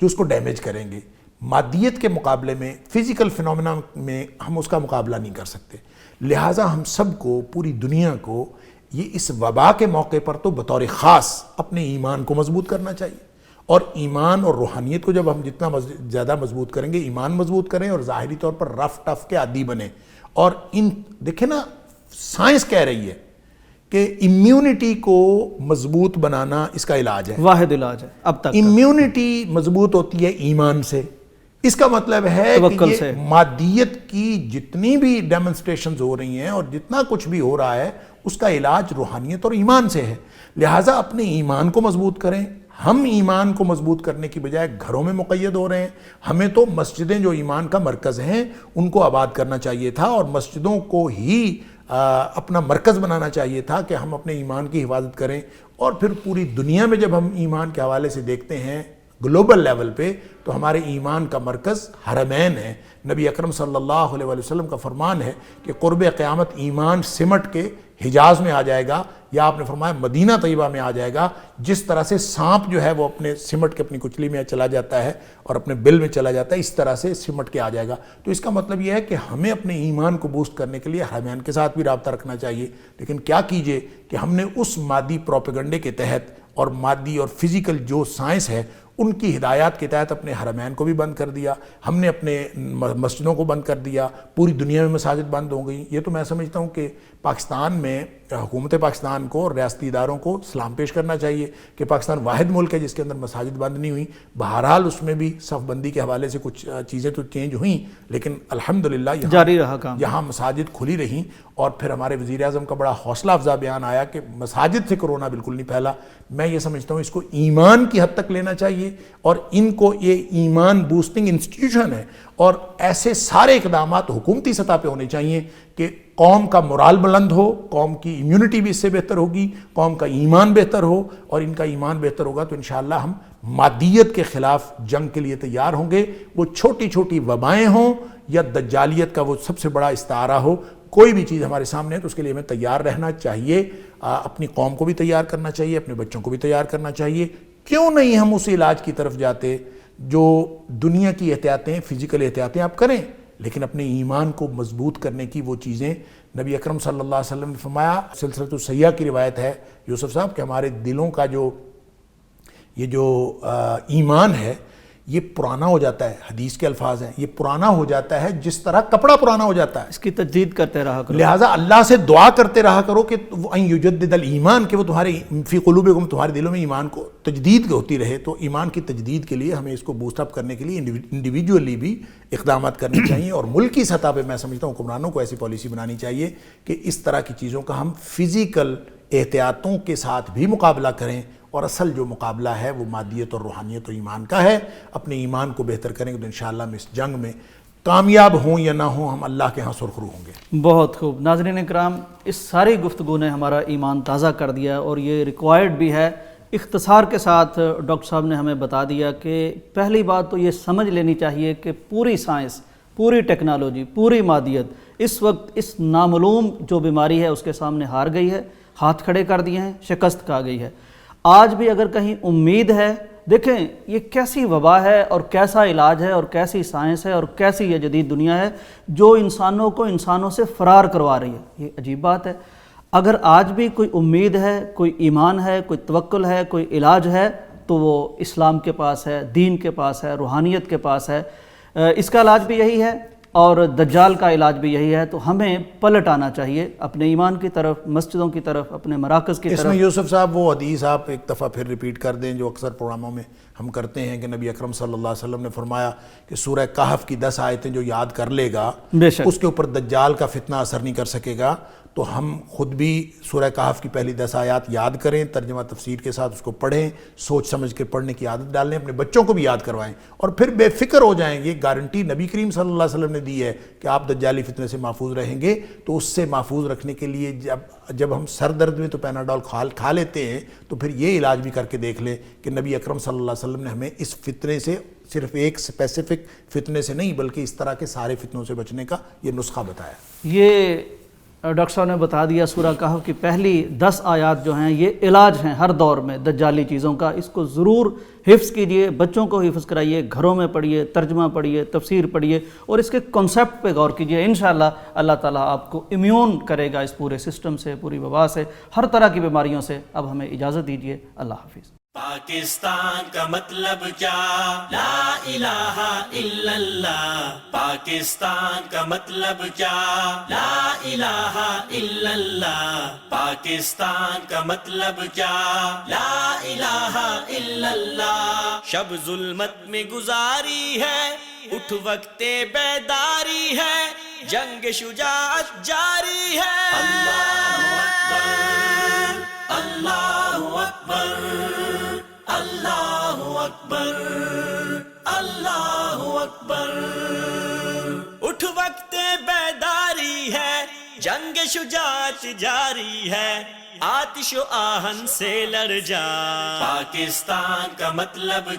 جو اس کو ڈیمیج کریں گے. مادیت کے مقابلے میں, فزیکل فینومینا میں ہم اس کا مقابلہ نہیں کر سکتے. لہٰذا ہم سب کو, پوری دنیا کو, یہ اس وبا کے موقع پر تو بطور خاص اپنے ایمان کو مضبوط کرنا چاہیے. اور ایمان اور روحانیت کو جب ہم جتنا زیادہ مضبوط کریں گے, ایمان مضبوط کریں اور ظاہری طور پر رف ٹف کے عادی بنیں. اور دیکھیں نا, سائنس کہہ رہی ہے کہ امیونٹی کو مضبوط بنانا اس کا علاج ہے, واحد علاج ہے اب تک. امیونٹی مضبوط ہوتی ہے ایمان سے. اس کا مطلب ہے کہ یہ مادیت کی جتنی بھی ڈیمونسٹریشنز ہو رہی ہیں اور جتنا کچھ بھی ہو رہا ہے اس کا علاج روحانیت اور ایمان سے ہے. لہٰذا اپنے ایمان کو مضبوط کریں. ہم ایمان کو مضبوط کرنے کی بجائے گھروں میں مقید ہو رہے ہیں. ہمیں تو مسجدیں جو ایمان کا مرکز ہیں ان کو آباد کرنا چاہیے تھا, اور مسجدوں کو ہی اپنا مرکز بنانا چاہیے تھا کہ ہم اپنے ایمان کی حفاظت کریں. اور پھر پوری دنیا میں جب ہم ایمان کے حوالے سے دیکھتے ہیں گلوبل لیول پہ, تو ہمارے ایمان کا مرکز حرمین ہے. نبی اکرم صلی اللہ علیہ وسلم کا فرمان ہے کہ قرب قیامت ایمان سمٹ کے حجاز میں آ جائے گا, یا آپ نے فرمایا مدینہ طیبہ میں آ جائے گا. جس طرح سے سانپ جو ہے وہ اپنے سمٹ کے اپنی کچلی میں چلا جاتا ہے اور اپنے بل میں چلا جاتا ہے, اس طرح سے سمٹ کے آ جائے گا. تو اس کا مطلب یہ ہے کہ ہمیں اپنے ایمان کو بوسٹ کرنے کے لیے حرمین کے ساتھ بھی رابطہ رکھنا چاہیے. لیکن کیا کیجئے کہ ہم نے اس مادی پروپیگنڈے کے تحت اور مادی اور فزیکل جو سائنس ہے ان کی ہدایات کے تحت اپنے حرمین کو بھی بند کر دیا, ہم نے اپنے مسجدوں کو بند کر دیا, پوری دنیا میں مساجد بند ہو گئی. یہ تو میں سمجھتا ہوں کہ پاکستان میں حکومت پاکستان کو اور ریاستی اداروں کو سلام پیش کرنا چاہیے کہ پاکستان واحد ملک ہے جس کے اندر مساجد بند نہیں ہوئی. بہرحال اس میں بھی صف بندی کے حوالے سے کچھ چیزیں تو چینج ہوئیں, لیکن الحمدللہ جاری رہا کام. یہاں مساجد کھلی رہیں. اور پھر ہمارے وزیر اعظم کا بڑا حوصلہ افزا بیان آیا کہ مساجد سے کرونا بالکل نہیں پھیلا. میں یہ سمجھتا ہوں اس کو ایمان کی حد تک لینا چاہیے, اور ان کو یہ ایمان بوسٹنگ انسٹیٹیوشن ہے, اور ایسے سارے اقدامات حکومتی سطح پہ ہونے چاہیے کہ قوم کا مورال بلند ہو, قوم کی امیونٹی بھی اس سے بہتر ہوگی, قوم کا ایمان بہتر ہو, اور ان کا ایمان بہتر ہوگا تو انشاءاللہ ہم مادیت کے خلاف جنگ کے لیے تیار ہوں گے. وہ چھوٹی چھوٹی وبائیں ہوں یا دجالیت کا وہ سب سے بڑا استعارہ ہو, کوئی بھی چیز ہمارے سامنے ہے تو اس کے لیے ہمیں تیار رہنا چاہیے. اپنی قوم کو بھی تیار کرنا چاہیے, اپنے بچوں کو بھی تیار کرنا چاہیے. کیوں نہیں ہم اس علاج کی طرف جاتے جو دنیا کی احتیاطیں, فزیکل احتیاطیں آپ کریں, لیکن اپنے ایمان کو مضبوط کرنے کی وہ چیزیں. نبی اکرم صلی اللہ علیہ وسلم نے فرمایا, سلسلۃ الصحیحہ کی روایت ہے یوسف صاحب, کہ ہمارے دلوں کا یہ جو ایمان ہے یہ پرانا ہو جاتا ہے، حدیث کے الفاظ ہیں، یہ پرانا ہو جاتا ہے جس طرح کپڑا پرانا ہو جاتا ہے. اس کی تجدید کرتے رہا کرو. لہٰذا اللہ سے دعا کرتے رہا کرو کہ ان یجدد الایمان، کہ وہ تمہارے فی قلوبکم، تمہارے دلوں میں ایمان کو تجدید ہوتی رہے. تو ایمان کی تجدید کے لیے ہمیں اس کو بوسٹ اپ کرنے کے لیے انڈیویجولی بھی اقدامات کرنے چاہیے، اور ملکی سطح پہ میں سمجھتا ہوں حکمرانوں کو ایسی پالیسی بنانی چاہیے کہ اس طرح کی چیزوں کا ہم فزیکل احتیاطوں کے ساتھ بھی مقابلہ کریں، اور اصل جو مقابلہ ہے وہ مادیت اور روحانیت اور ایمان کا ہے. اپنے ایمان کو بہتر کریں گے تو انشاءاللہ ہم اس جنگ میں کامیاب ہوں یا نہ ہوں، ہم اللہ کے ہاں سرخرو ہوں گے. بہت خوب. ناظرین اکرام، اس ساری گفتگو نے ہمارا ایمان تازہ کر دیا، اور یہ ریکوائرڈ بھی ہے. اختصار کے ساتھ ڈاکٹر صاحب نے ہمیں بتا دیا کہ پہلی بات تو یہ سمجھ لینی چاہیے کہ پوری سائنس، پوری ٹیکنالوجی، پوری مادیت اس وقت اس نامعلوم جو بیماری ہے اس کے سامنے ہار گئی ہے، ہاتھ کھڑے کر دیے ہیں، شکست کھا گئی ہے. آج بھی اگر کہیں امید ہے، دیکھیں یہ کیسی وبا ہے اور کیسا علاج ہے اور کیسی سائنس ہے اور کیسی یہ جدید دنیا ہے جو انسانوں کو انسانوں سے فرار کروا رہی ہے. یہ عجیب بات ہے. اگر آج بھی کوئی امید ہے، کوئی ایمان ہے، کوئی توکل ہے، کوئی علاج ہے، تو وہ اسلام کے پاس ہے، دین کے پاس ہے، روحانیت کے پاس ہے. اس کا علاج بھی یہی ہے اور دجال کا علاج بھی یہی ہے. تو ہمیں پلٹ آنا چاہیے اپنے ایمان کی طرف، مسجدوں کی طرف، اپنے مراکز کی طرف. اس میں یوسف صاحب وہ حدیث آپ ایک دفعہ پھر ریپیٹ کر دیں جو اکثر پروگراموں میں ہم کرتے ہیں، کہ نبی اکرم صلی اللہ علیہ وسلم نے فرمایا کہ سورہ کہف کی 10 آیتیں جو یاد کر لے گا بے شک اس کے اوپر دجال کا فتنہ اثر نہیں کر سکے گا. تو ہم خود بھی سورہ کہف کی پہلی 10 آیات یاد کریں، ترجمہ تفسیر کے ساتھ اس کو پڑھیں، سوچ سمجھ کے پڑھنے کی عادت ڈالیں، اپنے بچوں کو بھی یاد کروائیں، اور پھر بے فکر ہو جائیں. یہ گارنٹی نبی کریم صلی اللہ علیہ وسلم نے دی ہے کہ آپ دجالی فتنے سے محفوظ رہیں گے. تو اس سے محفوظ رکھنے کے لیے جب ہم سر درد میں تو پیناڈول کھا لیتے ہیں، تو پھر یہ علاج بھی کر کے دیکھ لیں کہ نبی اکرم صلی اللہ علیہ وسلم نے ہمیں اس فتنے سے، صرف ایک اسپیسیفک فتنے سے نہیں بلکہ اس طرح کے سارے فتنوں سے بچنے کا یہ نسخہ بتایا. یہ ڈاکٹر صاحب نے بتا دیا. سورہ کہف کی پہلی 10 آیات جو ہیں یہ علاج ہیں ہر دور میں دجالی چیزوں کا. اس کو ضرور حفظ کیجئے، بچوں کو حفظ کرائیے، گھروں میں پڑھیے، ترجمہ پڑھیے، تفسیر پڑھیے، اور اس کے کنسیپٹ پہ غور کیجئے. انشاءاللہ اللہ تعالیٰ آپ کو امیون کرے گا اس پورے سسٹم سے، پوری وبا سے، ہر طرح کی بیماریوں سے. اب ہمیں اجازت دیجئے. اللہ حافظ. پاکستان کا مطلب کیا؟ لا الہ الا اللہ. پاکستان کا مطلب کیا؟ لا الہ الا اللہ. پاکستان کا مطلب کیا؟ لا الہ الا اللہ. شب ظلمت میں گزاری ہے، اٹھ وقت بیداری ہے، جنگ شجاعت جاری ہے. اللہ اکبر، اللہ اکبر، اللہ اکبر، اللہ اکبر. اٹھ وقت بیداری ہے، جنگ شجاعت جاری ہے، آتش و آہن سے لڑ جا. پاکستان کا مطلب